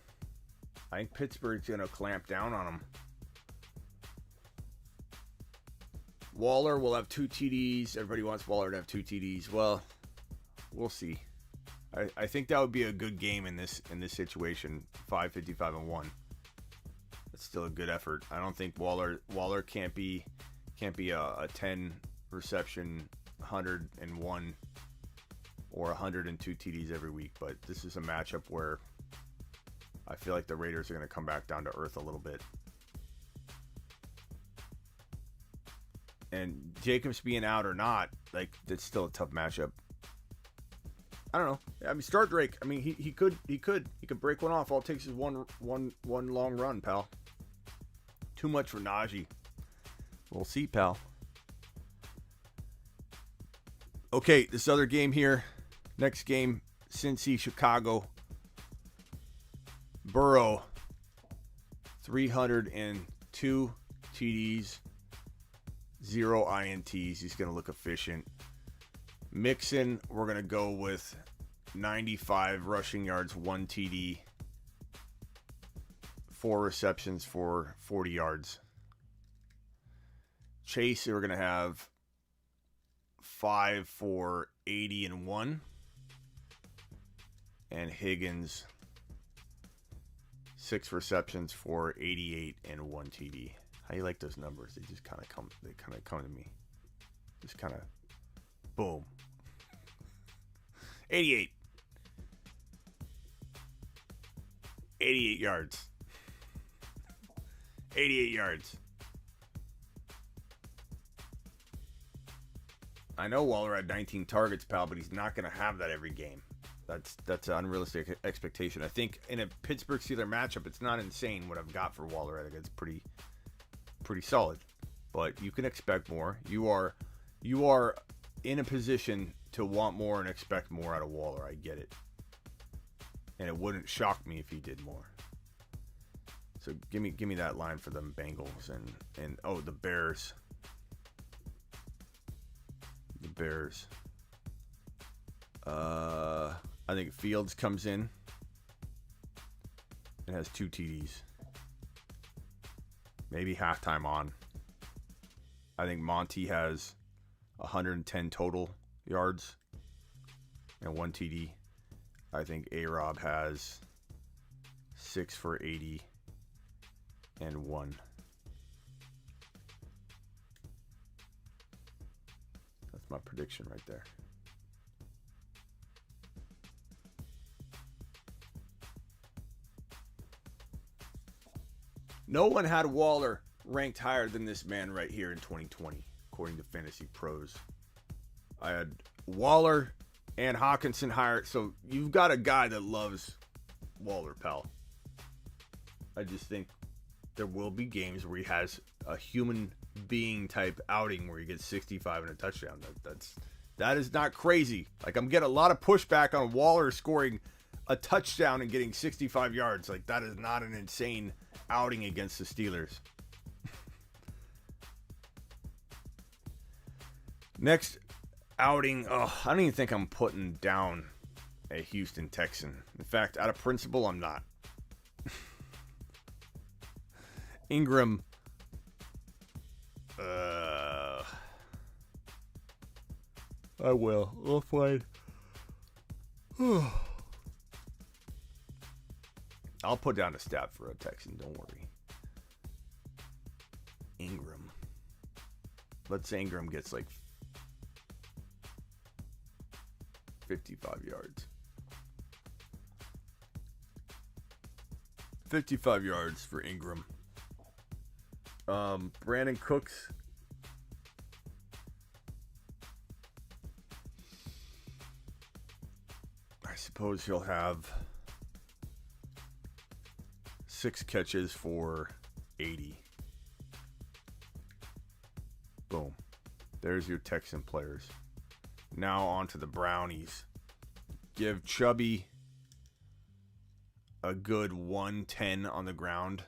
A: I think Pittsburgh's going to clamp down on him. Waller will have 2 TDs. Everybody wants Waller to have 2 TDs. Well, we'll see. I think that would be a good game in this situation. 55 and 1. That's still a good effort. I don't think Waller can't be a 10 reception 101 or 102 TDs every week, but this is a matchup where I feel like the Raiders are going to come back down to earth a little bit. And Jacobs being out or not, like, that's still a tough matchup. I don't know. I mean, start Drake. I mean, he could break one off. All it takes is one long run, pal. Too much for Najee. We'll see, pal. Okay, this other game here. Next game, Cincy, Chicago. Burrow, 302 TDs, 0 INTs. He's going to look efficient. Mixon, we're going to go with 95 rushing yards, 1 TD, 4 receptions for 40 yards. Chase, we're going to have 5 for 80 and 1. And Higgins, 6 receptions for 88 and 1 TD. How you like those numbers? They just kind of come to me. Just kind of boom. 88 yards. 88 yards. I know Waller had 19 targets, pal, but he's not going to have that every game. That's an unrealistic expectation. I think in a Pittsburgh Steelers matchup, it's not insane what I've got for Waller. I think it's pretty solid, but you can expect more. You are in a position to want more and expect more out of Waller. I get it, and it wouldn't shock me if he did more. So give me that line for them Bengals and the Bears. The Bears. I think Fields comes in and has 2 TDs. Maybe halftime on. I think Monty has 110 total yards and 1 TD. I think A-Rob has 6 for 80 and 1. That's my prediction right there. No one had Waller ranked higher than this man right here in 2020, according to Fantasy Pros. I had Waller and Hawkinson higher. So you've got a guy that loves Waller, pal. I just think there will be games where he has a human being type outing where he gets 65 and a touchdown. That is not crazy. Like, I'm getting a lot of pushback on Waller scoring a touchdown and getting 65 yards. Like, that is not an insane outing against the Steelers. Next outing, I don't even think I'm putting down a Houston Texan. In fact, out of principle, I'm not. Ingram, I will. We'll find. I'll put down a stat for a Texan. Don't worry. Ingram. Let's say Ingram gets like 55 yards. 55 yards for Ingram. Brandon Cooks. I suppose he'll have 6 catches for 80. Boom. There's your Texan players. Now on to the Brownies. Give Chubby a good 110 on the ground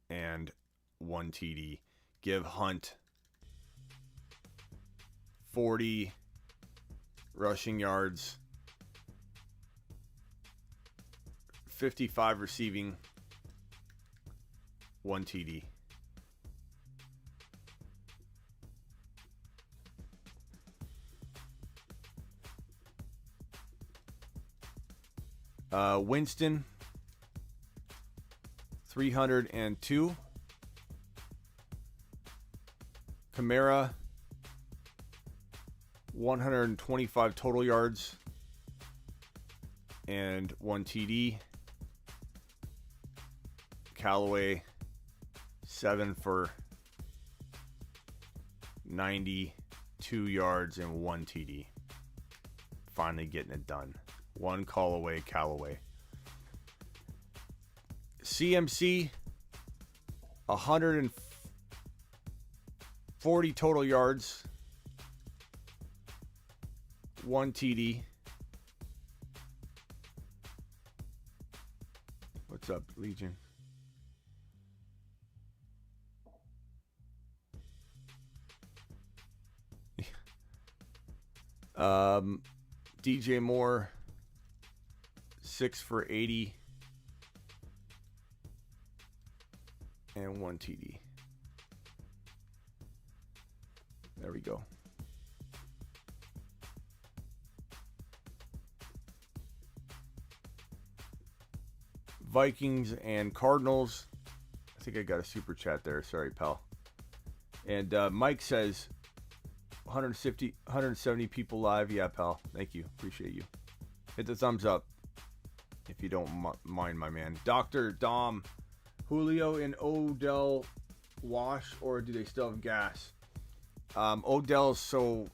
A: and 1 TD. Give Hunt 40 rushing yards, 55 receiving, 1 TD. Winston, 302. Kamara, 125 total yards and 1 TD. Callaway, 7 for 92 yards and 1 TD. Finally getting it done. 1 call away, Callaway. CMC, 140 total yards, 1 TD. What's up, Legion? DJ Moore, 6 for 80 and 1 TD. There we go. Vikings and Cardinals. I think I got a super chat there. Sorry, pal. And Mike says 170 people live. Yeah, pal. Thank you. Appreciate you. Hit the thumbs up if you don't mind, my man. Dr. Dom, Julio and Odell wash, or do they still have gas? Odell's so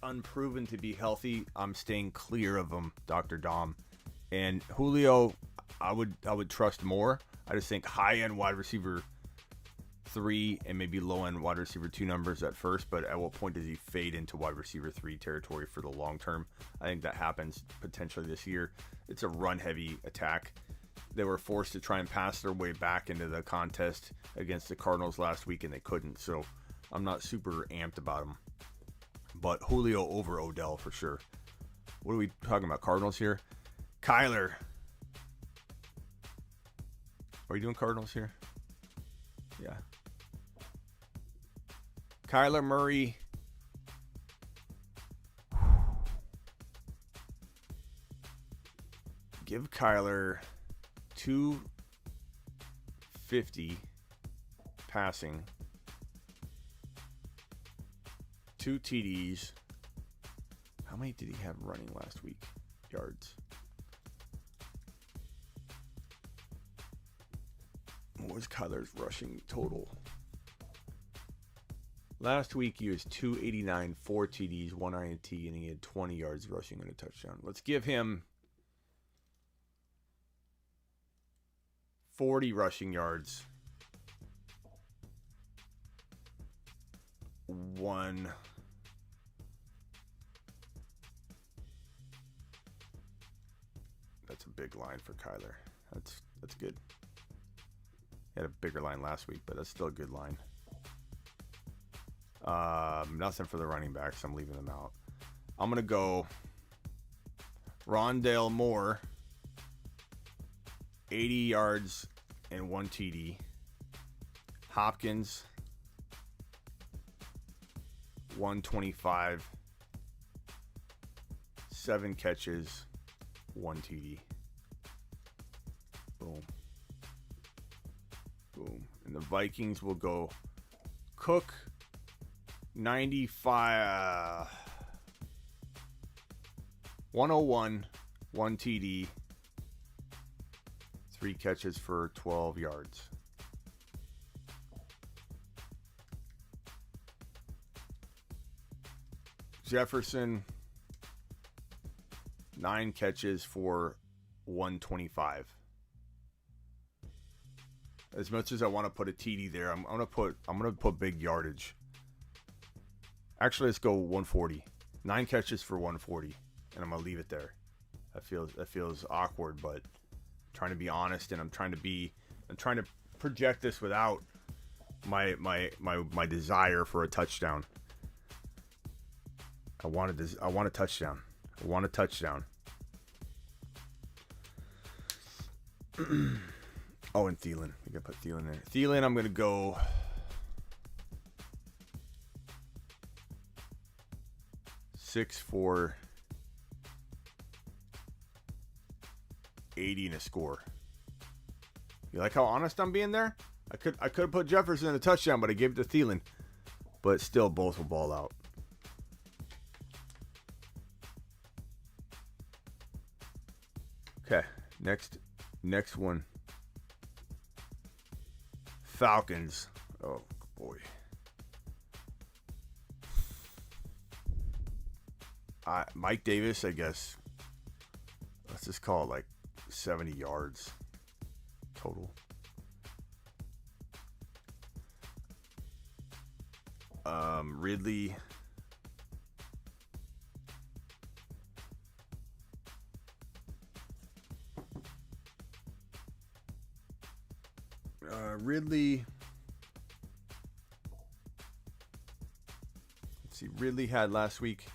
A: unproven to be healthy. I'm staying clear of him, Dr. Dom. And Julio, I would trust more. I just think high-end wide receiver 3 and maybe low-end wide receiver 2 numbers at first, but at what point does he fade into wide receiver 3 territory for the long term? I think that happens potentially this year. It's a run-heavy attack. They were forced to try and pass their way back into the contest against the Cardinals last week, and they couldn't, so I'm not super amped about him. But Julio over Odell for sure. What are we talking about, Cardinals here? Kyler. Are we doing Cardinals here? Yeah. Kyler Murray. Give Kyler 250 passing, 2 TDs. How many did he have running last week? Yards. What was Kyler's rushing total? Last week he was 289, 4 TDs, 1 INT, and he had 20 yards rushing and a touchdown. Let's give him 40 rushing yards. 1. That's a big line for Kyler. That's good. He had a bigger line last week, but that's still a good line. Nothing for the running backs. I'm leaving them out. I'm going to go Rondale Moore, 80 yards and 1 TD. Hopkins, 125, 7 catches, 1 TD. Boom. Boom. And the Vikings will go Cook, 95, 101, 1 TD, 3 catches for 12 yards. Jefferson, 9 catches for 125. As much as I want to put a TD there, I'm gonna put big yardage. Actually, let's go 140. 9 catches for 140, and I'm gonna leave it there. That feels awkward, but I'm trying to be honest, and I'm trying to project this without my desire for a touchdown. I want a touchdown. I want a touchdown. Oh, and Thielen. We gotta put Thielen there. Thielen, I'm gonna go 6 for 80 and a score. You like how honest I'm being there? I could have put Jefferson in a touchdown, but I gave it to Thielen. But still, both will ball out. Okay, next one. Falcons. Oh boy. Mike Davis, I guess. Let's just call it like 70 yards total. Ridley. Ridley. Let's see. Ridley had last week.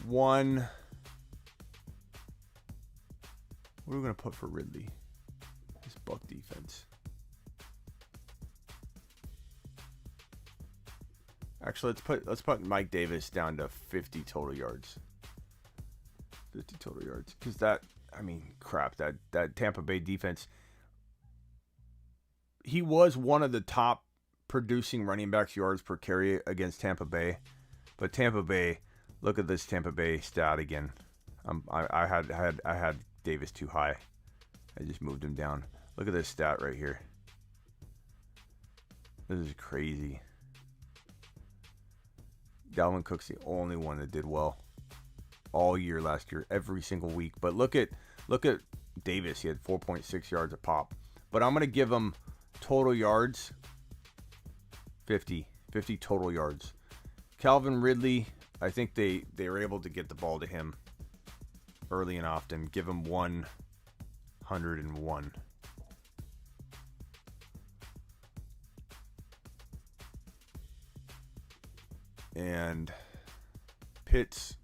A: One. What are we going to put for Ridley? This Buck defense. Actually, let's put Mike Davis down to 50 total yards. 50 total yards. Because that Tampa Bay defense, he was one of the top producing running backs yards per carry against Tampa Bay. But Tampa Bay, look at this Tampa Bay stat again. I had Davis too high. I just moved him down. Look at this stat right here. This is crazy. Dalvin Cook's the only one that did well all year last year, every single week. But look at Davis. He had 4.6 yards a pop. But I'm going to give him total yards, 50 total yards. Calvin Ridley, I think they were able to get the ball to him early and often. Give him 101. And Pitts,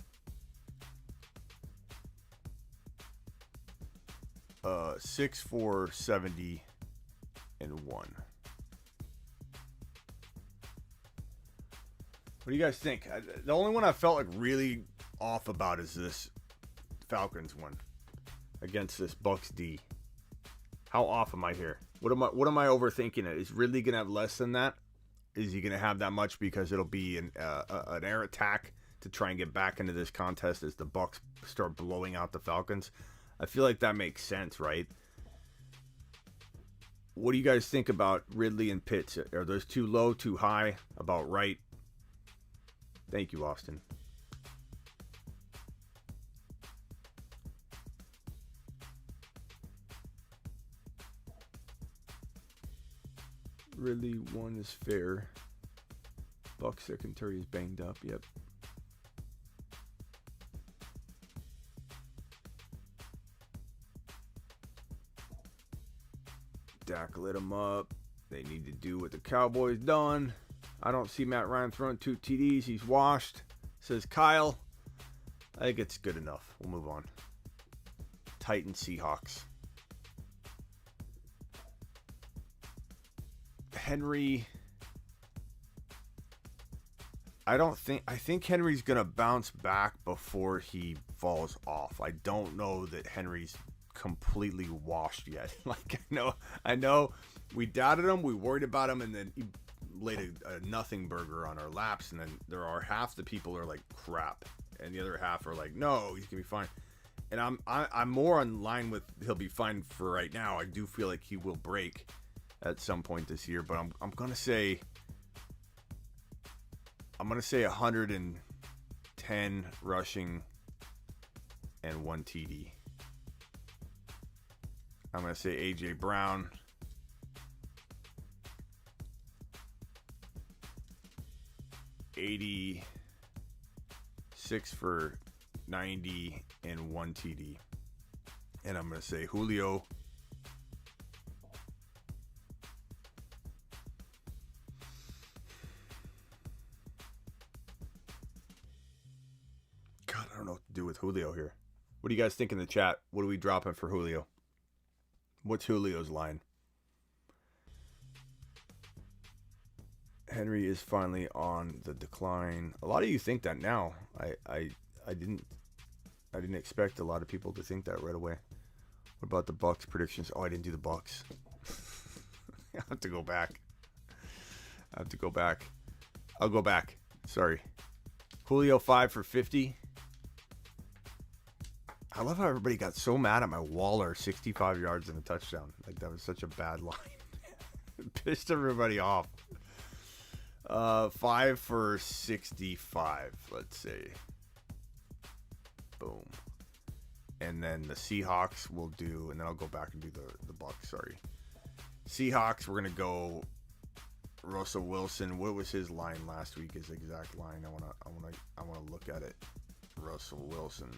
A: 6 for 70 and 1. What do you guys think? The only one I felt like really off about is this Falcons one against this Bucks D. How off am I here? What am I overthinking it? Is Ridley gonna have less than that? Is he gonna have that much because it'll be an air attack to try and get back into this contest as the Bucks start blowing out the Falcons? I feel like that makes sense, right? What do you guys think about Ridley and Pitts? Are those too low, too high? About right? Thank you, Austin. Ridley 1 is fair. Buck secondary is banged up. Yep. Dak lit him up. They need to do what the Cowboys done. I don't see Matt Ryan throwing 2 TDs. He's washed, says Kyle. I think it's good enough. We'll move on. Titans Seahawks. Henry. I think Henry's going to bounce back before he falls off. I don't know that Henry's completely washed yet. Like, I know we doubted him, we worried about him, and then he laid a nothing burger on our laps, and then half the people are like, crap. and the other half are like, no, he's gonna be fine. And I'm more on line with he'll be fine for right now. I do feel like he will break at some point this year, but I'm gonna say 110 rushing and 1 TD. I'm gonna say AJ Brown. 86 for 90 and 1 TD. And I'm going to say Julio. God, I don't know what to do with Julio here. What do you guys think in the chat? What are we dropping for Julio? What's Julio's line? Henry is finally on the decline. A lot of you think that now. I didn't expect a lot of people to think that right away. What about the Bucks predictions? Oh, I didn't do the Bucks. I have to go back. I'll go back. Sorry. Julio 5 for 50. I love how everybody got so mad at my Waller 65 yards and a touchdown. Like that was such a bad line. It pissed everybody off. 5 for 65, let's say. Boom. And then the Seahawks will do, and then I'll go back and do the Bucks, sorry. Seahawks, we're going to go Russell Wilson. What was his line last week, his exact line? I want to look at it. Russell Wilson.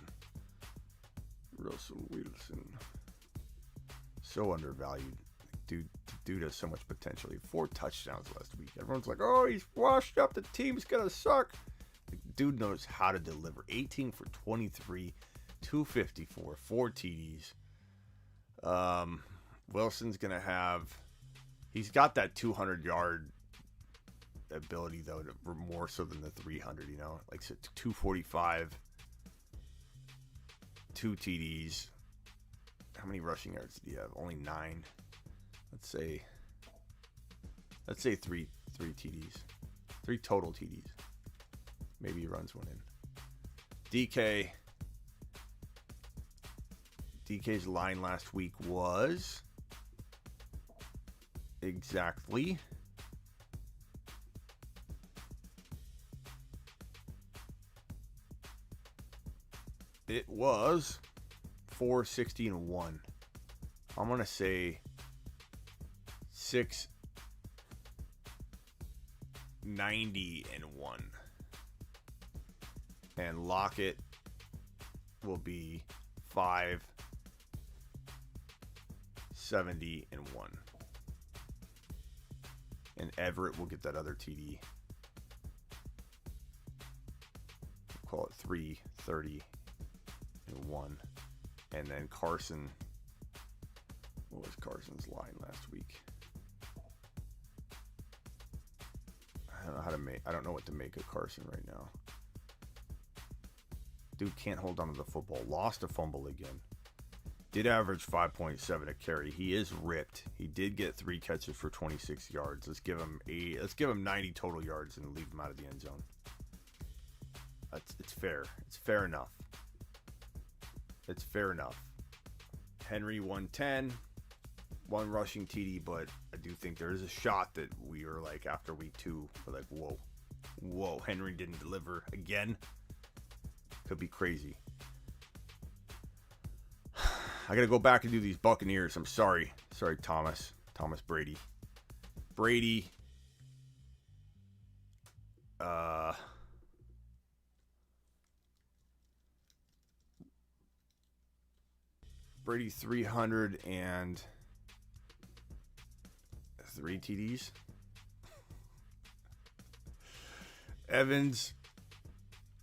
A: So undervalued. Dude has so much potential. He had 4 touchdowns last week. Everyone's like, oh, he's washed up. The team's going to suck. The dude knows how to deliver. 18 for 23, 254, 4 TDs. Wilson's going to have... He's got that 200-yard ability, though, more so than the 300, you know? Like, so 245, 2 TDs. How many rushing yards did he have? Only 9. Let's say 3 TDs. 3 total TDs. Maybe he runs one in. DK's line last week was exactly it was 460 and 1. I'm going to say 690 and 1. And Lockett will be 570 and 1. And Everett will get that other TD. We'll call it 330 and 1. And then Carson. What was Carson's line last week? I don't know what to make of Carson right now. Dude can't hold on to the football. Lost a fumble again. Did average 5.7 a carry. He is ripped. He did get 3 catches for 26 yards. Let's give him 90 total yards and leave him out of the end zone. It's fair. It's fair enough. It's fair enough. Henry 110. 1 rushing TD, but I do think there is a shot that we are like after week 2, we're like, whoa, Henry didn't deliver again. Could be crazy. I gotta go back and do these Buccaneers. I'm sorry, Thomas Brady. Brady 303 TDs. Evans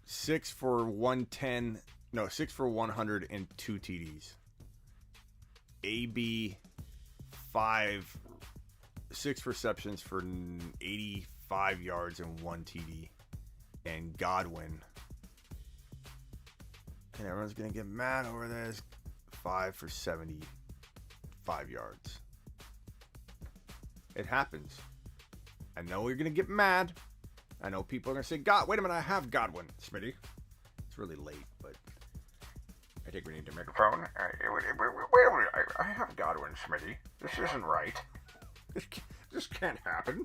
A: 6 for 110. No, 6 for 102 TDs. AB 6 receptions for 85 yards and 1 TD. And Godwin. And everyone's gonna get mad over this. 5 for 75 yards. It happens. I know you're going to get mad. I know people are going to say, God, wait a minute, I have Godwin, Smitty. It's It's really late, but I think we need the
D: Phone. Wait, I have Godwin, Smitty. This isn't right.
A: This can't happen.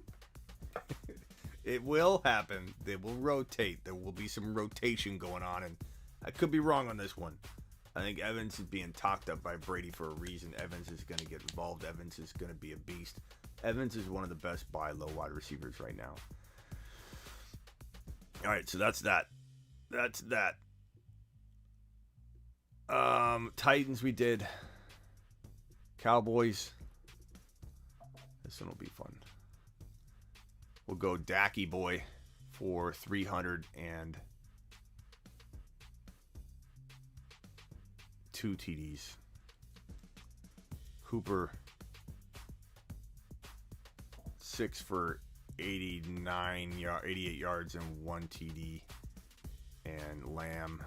A: It will happen. They will rotate. There will be some rotation going on, and I could be wrong on this one. I think Evans is being talked up by Brady for a reason. Evans is going to get involved. Evans is going to be a beast. Evans is one of the best buy low wide receivers right now. All right, so that's that. That's that. Titans we did. Cowboys. This one will be fun. We'll go Dacky Boy for 302 TDs. Hooper 6 for 88 yards and 1 TD. And Lamb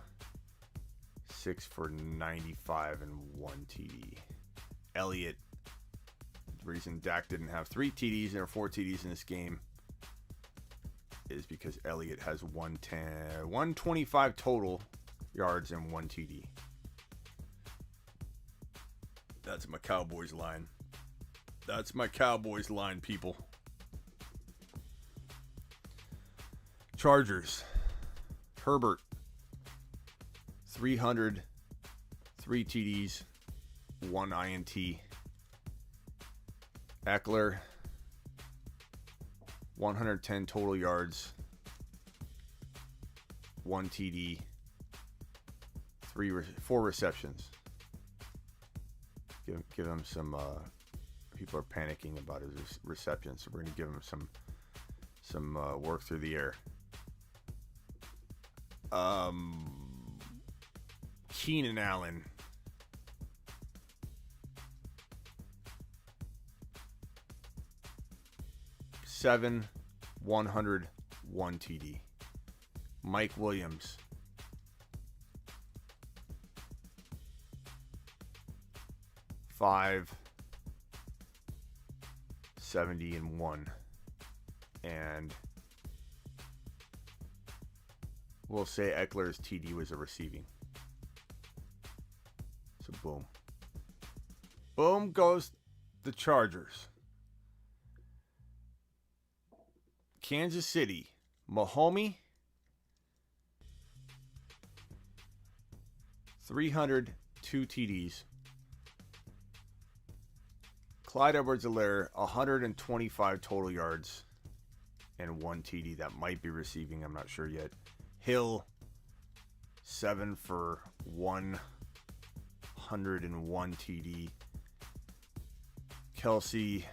A: 6 for 95 and 1 TD. Elliott, the reason Dak didn't have 3 TDs or 4 TDs in this game is because Elliott has 125 total yards and 1 TD. That's my Cowboys line. That's my Cowboys line, people. Chargers. Herbert. 300. 3 TDs. 1 INT. Eckler. 110 total yards. 1 TD. 4 receptions. Give him some. People are panicking about his receptions, so we're going to give him some work through the air. Keenan Allen. Seven, 100, 1 TD. Mike Williams. 5, 70 and 1. And we'll say Eckler's TD was a receiving. So boom. Boom goes the Chargers. Kansas City. Mahomes. 302 TDs. Clyde Edwards-Helaire, 125 total yards and 1 TD. That might be receiving. I'm not sure yet. Hill, 7 for 101 TD. Kelsey,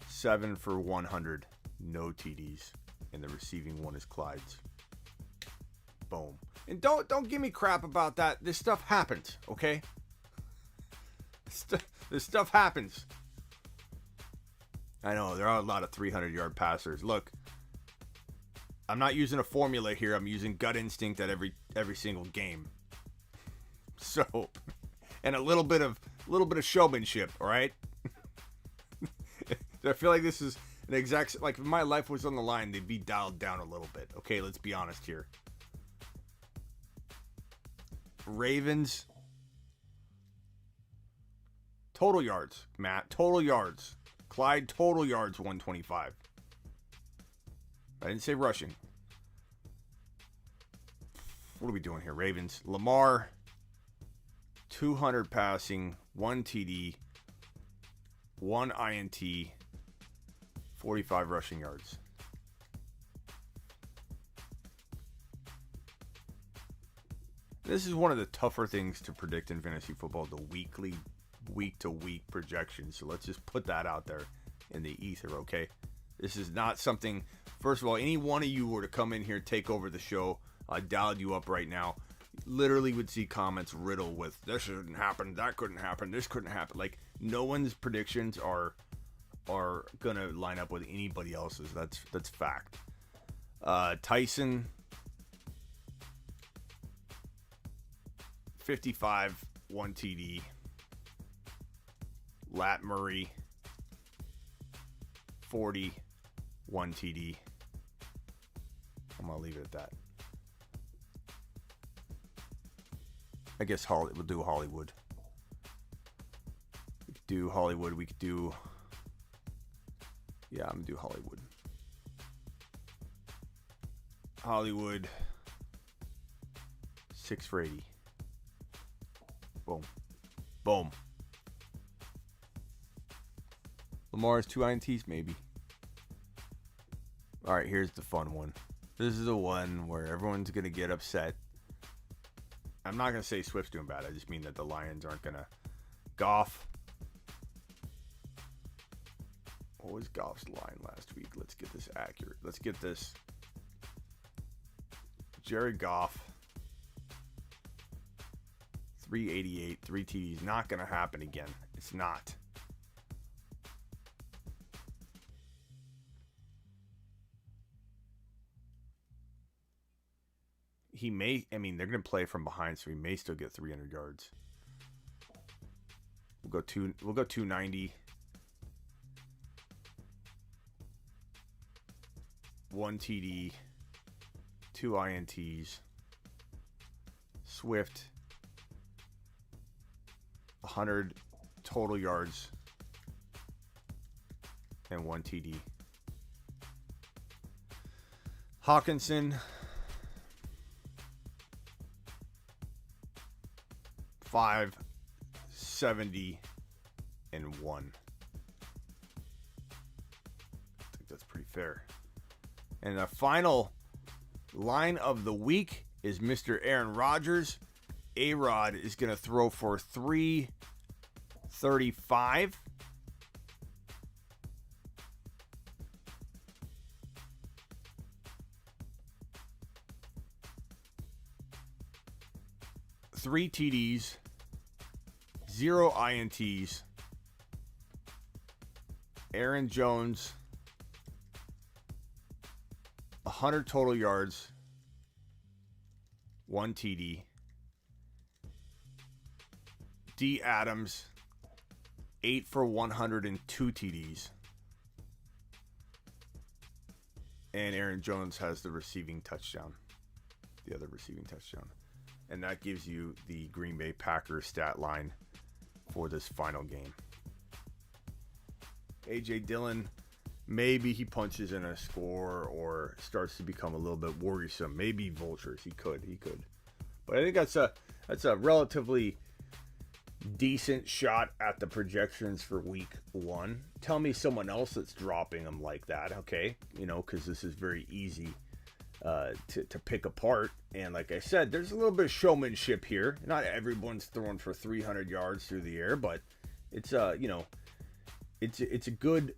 A: 7 for 100. No TDs. And the receiving one is Clyde's. Boom. And don't give me crap about that. This stuff happens, okay? This stuff happens. I know there are a lot of 300-yard passers. Look, I'm not using a formula here. I'm using gut instinct at every single game. So, and a little bit of showmanship. All right. I feel like this is an exact, like if my life was on the line, they'd be dialed down a little bit. Okay, let's be honest here. Ravens. Total yards, Matt. Total yards. Clyde, total yards, 125. I didn't say rushing. What are we doing here? Ravens. Lamar, 200 passing, 1 TD, 1 INT, 45 rushing yards. This is one of the tougher things to predict in fantasy football, the week-to-week projections. So let's just put that out there in the ether, okay? This is not something, first of all, any one of you were to come in here, take over the show, I dialed you up right now, literally would see comments riddled with, this shouldn't happen, that couldn't happen, this couldn't happen. Like, no one's predictions are going to line up with anybody else's. That's fact. Tyson, 55, 1 TD. Lat Murray, 40, 1 TD. I'm going to leave it at that. I guess we'll do Hollywood. We could do Hollywood. We could do... Yeah, I'm going to do Hollywood. Hollywood. 6 for 80. Boom. Boom. Lamar's 2 INTs, maybe. All right, here's the fun one. This is the one where everyone's going to get upset. I'm not going to say Swift's doing bad. I just mean that the Lions aren't going to. Goff. What was Goff's line last week? Let's get this accurate. Let's get this. Jared Goff. 388, 3 TDs. Not going to happen again. It's not. He may, I mean, they're going to play from behind, so he may still get 300 yards. We'll go 290. 1 TD. 2 INTs. Swift. 100 total yards. And 1 TD. Hawkinson. 570 and 1. I think that's pretty fair. And the final line of the week is Mr. Aaron Rodgers. A-Rod is going to throw for 335. Three TDs, 0 INTs. Aaron Jones, 100 total yards, 1 TD. D. Adams, 8 for 102 TDs. And Aaron Jones has the receiving touchdown, the other receiving touchdown. And that gives you the Green Bay Packers stat line for this final game. A.J. Dillon, maybe he punches in a score or starts to become a little bit worrisome. Maybe vultures. He could. But I think that's a relatively decent shot at the projections for week 1. Tell me someone else that's dropping them like that, okay? You know, because this is very easy to pick apart. And like I said, there's a little bit of showmanship here. Not everyone's throwing for 300 yards through the air, but it's it's a good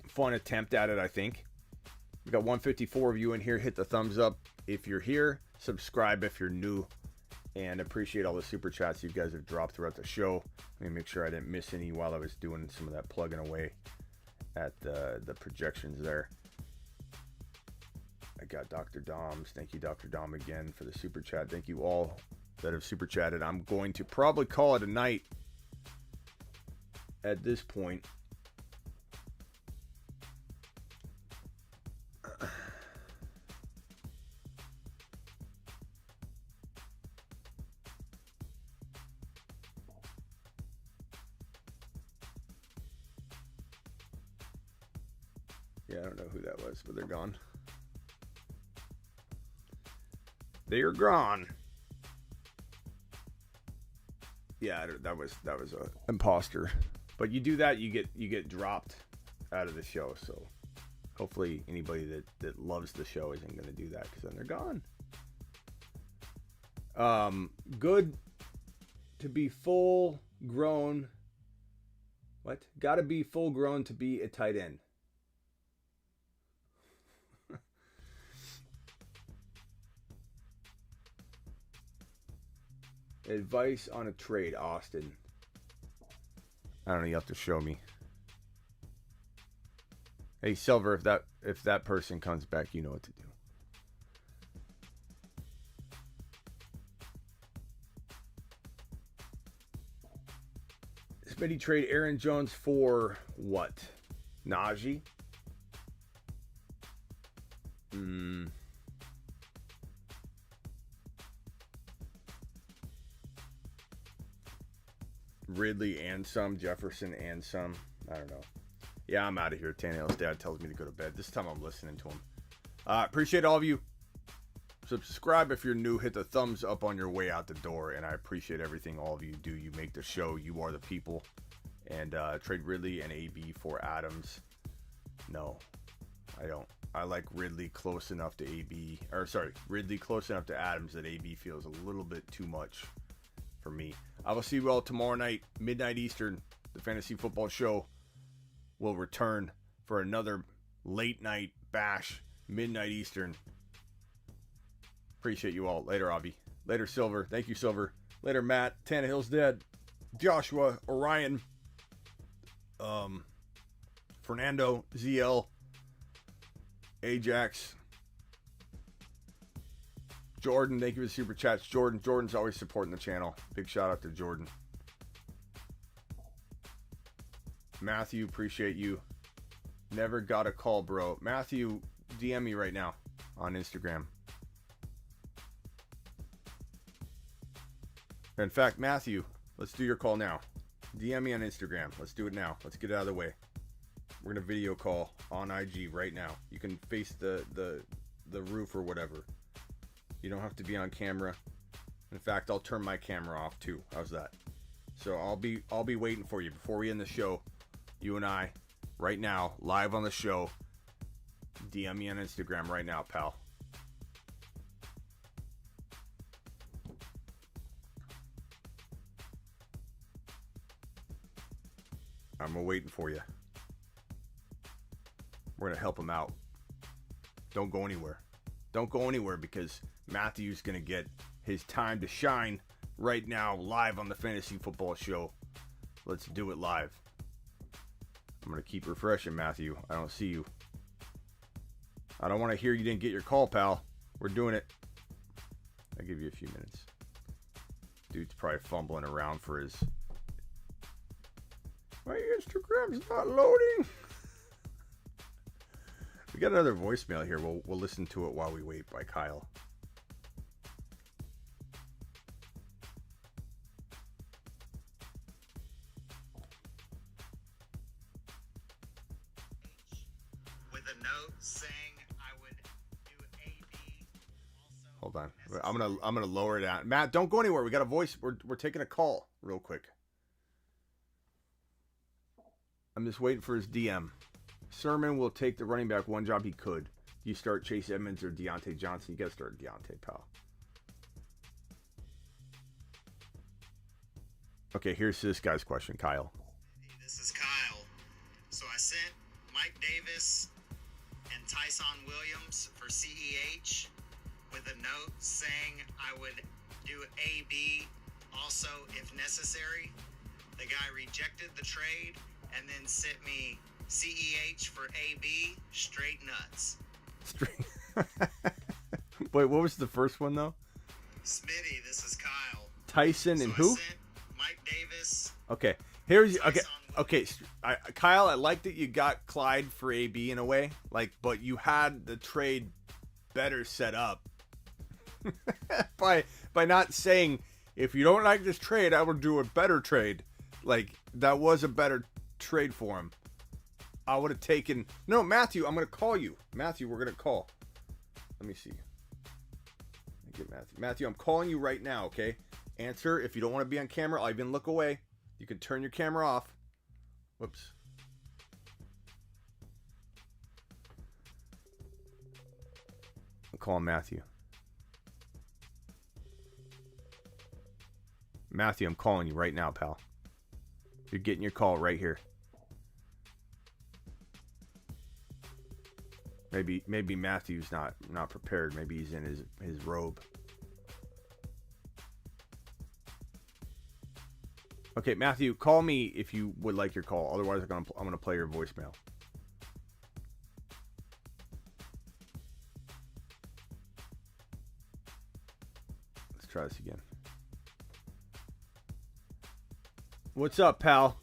A: fun attempt at it, I think. We got 154 of you in here. Hit the thumbs up if you're here. Subscribe if you're new. And appreciate all the super chats you guys have dropped throughout the show. Let me make sure I didn't miss any while I was doing some of that plugging away at the projections there. I got Dr. Doms. Thank you, Dr. Dom, again for the super chat. Thank you all that have super chatted. I'm going to probably call it a night at this point. Yeah, I don't know who that was, but they're gone. They are gone. Yeah, that was a imposter. But you do that, you get dropped out of the show. So hopefully anybody that loves the show isn't going to do that, because then they're gone. Good to be full grown. What? Got to be full grown to be a tight end. Advice on a trade, Austin. I don't know, you have to show me. Hey, Silver, if that person comes back, you know what to do. Smitty trade Aaron Jones for what? Najee? Ridley and some, Jefferson and some. I don't know. Yeah, I'm out of here. Tannehill's dad tells me to go to bed. This time I'm listening to him. Appreciate all of you. Subscribe if you're new. Hit the thumbs up on your way out the door. And I appreciate everything all of you do. You make the show. You are the people. And trade Ridley and AB for Adams. No, I don't. I like Ridley close enough to AB. Or sorry, Ridley close enough to Adams that AB feels a little bit too much for me. I will see you all tomorrow night, midnight Eastern. The Fantasy Football Show will return for another late night bash, midnight Eastern. Appreciate you all. Later, Avi. Later, Silver. Thank you, Silver. Later, Matt. Tannehill's dead. Joshua, Orion, Fernando, ZL, Ajax, Jordan. Thank you for the super chats. Jordan's always supporting the channel. Big shout out to Jordan. Matthew, appreciate you. Never got a call, bro. Matthew, DM me right now on Instagram. In fact, Matthew, let's do your call now. DM me on Instagram. Let's do it now. Let's get it out of the way. We're going to video call on IG right now. You can face the roof or whatever. You don't have to be on camera. In fact, I'll turn my camera off too. How's that? So I'll be waiting for you before we end the show. You and I, right now, live on the show. DM me on Instagram right now, pal. I'm waiting for you. We're going to help him out. Don't go anywhere. Don't go anywhere because Matthew's going to get his time to shine right now live on the Fantasy Football Show. Let's do it live. I'm going to keep refreshing, Matthew. I don't see you. I don't want to hear you didn't get your call, pal. We're doing it. I'll give you a few minutes. Dude's probably fumbling around for his... My Instagram's not loading. We got another voicemail here. We'll listen to it while we wait by Kyle.
E: With a note saying I would do AB.
A: Hold on. I'm gonna lower it down. Matt, don't go anywhere. We got a voice. We're taking a call real quick. I'm just waiting for his DM. Sermon will take the running back one job he could. You start Chase Edmonds or Deontay Johnson. You got to start Deontay, pal. Okay, here's this guy's question, Kyle.
E: Hey, this is Kyle. So I sent Mike Davis and Tyson Williams for CEH with a note saying I would do AB also if necessary. The guy rejected the trade and then sent me CEH for AB, straight nuts.
A: Wait, what was the first one, though?
E: Smitty, this is Kyle.
A: Tyson and
E: I
A: who?
E: sent Mike Davis.
A: Okay, here's...
E: Tyson
A: Okay, Kyle, I like that you got Clyde for AB in a way, but you had the trade better set up by not saying, if you don't like this trade, I will do a better trade. That was a better trade for him. I would have taken... No, Matthew, I'm going to call you. Matthew, we're going to call. Let me see. Get Matthew. Matthew, I'm calling you right now, okay? Answer. If you don't want to be on camera, I'll even look away. You can turn your camera off. Whoops. I'm calling Matthew. Matthew, I'm calling you right now, pal. You're getting your call right here. Maybe Matthew's not prepared. Maybe he's in his robe. Okay, Matthew, call me if you would like your call. Otherwise, I'm gonna play your voicemail. Let's try this again. What's up, pal?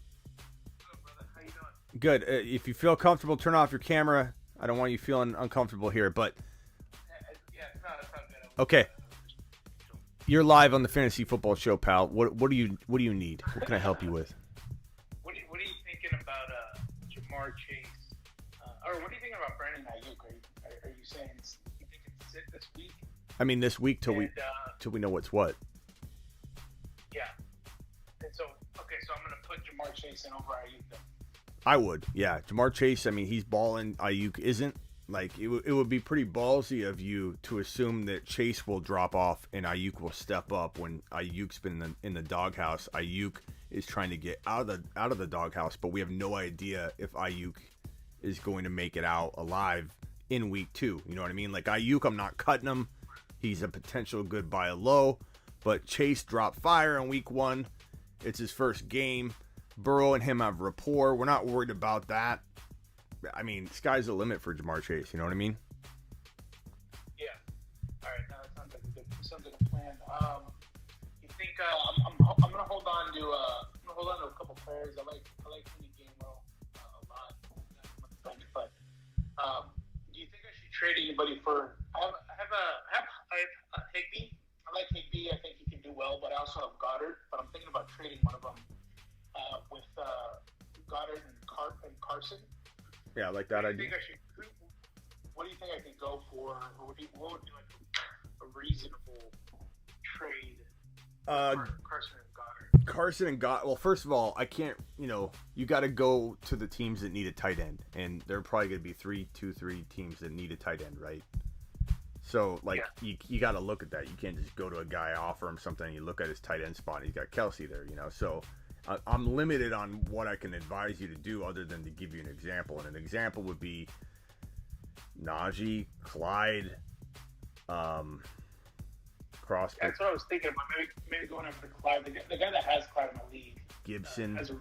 A: Good. If you feel comfortable, turn off your camera. I don't want you feeling uncomfortable here, but
F: It's not good.
A: okay. You're live on the Fantasy Football Show, pal. What do you need? What can I help you with?
F: What are you thinking about Jamar Chase? Or what are you thinking about Brandon Ayuk? Are you saying you think it's it this week?
A: I mean, this week till
F: And,
A: we know what's what.
F: Yeah. And so I'm gonna put Jamar Chase in over Ayuk then.
A: I would, yeah. Jamar Chase, I mean, he's balling. Ayuk isn't. Like, it would be pretty ballsy of you to assume that Chase will drop off and Ayuk will step up when Ayuk's been in the doghouse. Ayuk is trying to get out of the doghouse, but we have no idea if Ayuk is going to make it out alive in week 2. You know what I mean? Like, Ayuk, I'm not cutting him. He's a potential good buy low, but Chase dropped fire in week 1. It's his first game. Burrow and him have rapport. We're not worried about that. I mean, sky's the limit for Jamar Chase. You know what I mean?
F: Yeah. All right. Now that sounds like a plan. You think I'm gonna hold on to a couple players. I like Kenny Gainwell a lot. But do you think I should trade anybody for? I have Higbee. I like Higbee. I think he can do well. But I also have Goddard. But I'm thinking about trading one of them with Goddard and Carson.
A: Yeah, I like that idea.
F: What do you think I could go for? Or what would be like a reasonable trade for Carson and Goddard?
A: Carson and Goddard. Well, first of all, I can't. You got to go to the teams that need a tight end, and there are probably going to be 3 teams that need a tight end, right? So, you got to look at that. You can't just go to a guy, offer him something, and you look at his tight end spot, and he's got Kelsey there, So I'm limited on what I can advise you to do other than to give you an example. And an example would be Najee, Clyde, Cross.
F: That's what I was thinking about. Maybe going after Clyde, the guy that has Clyde in the league.
A: Gibson.
F: As a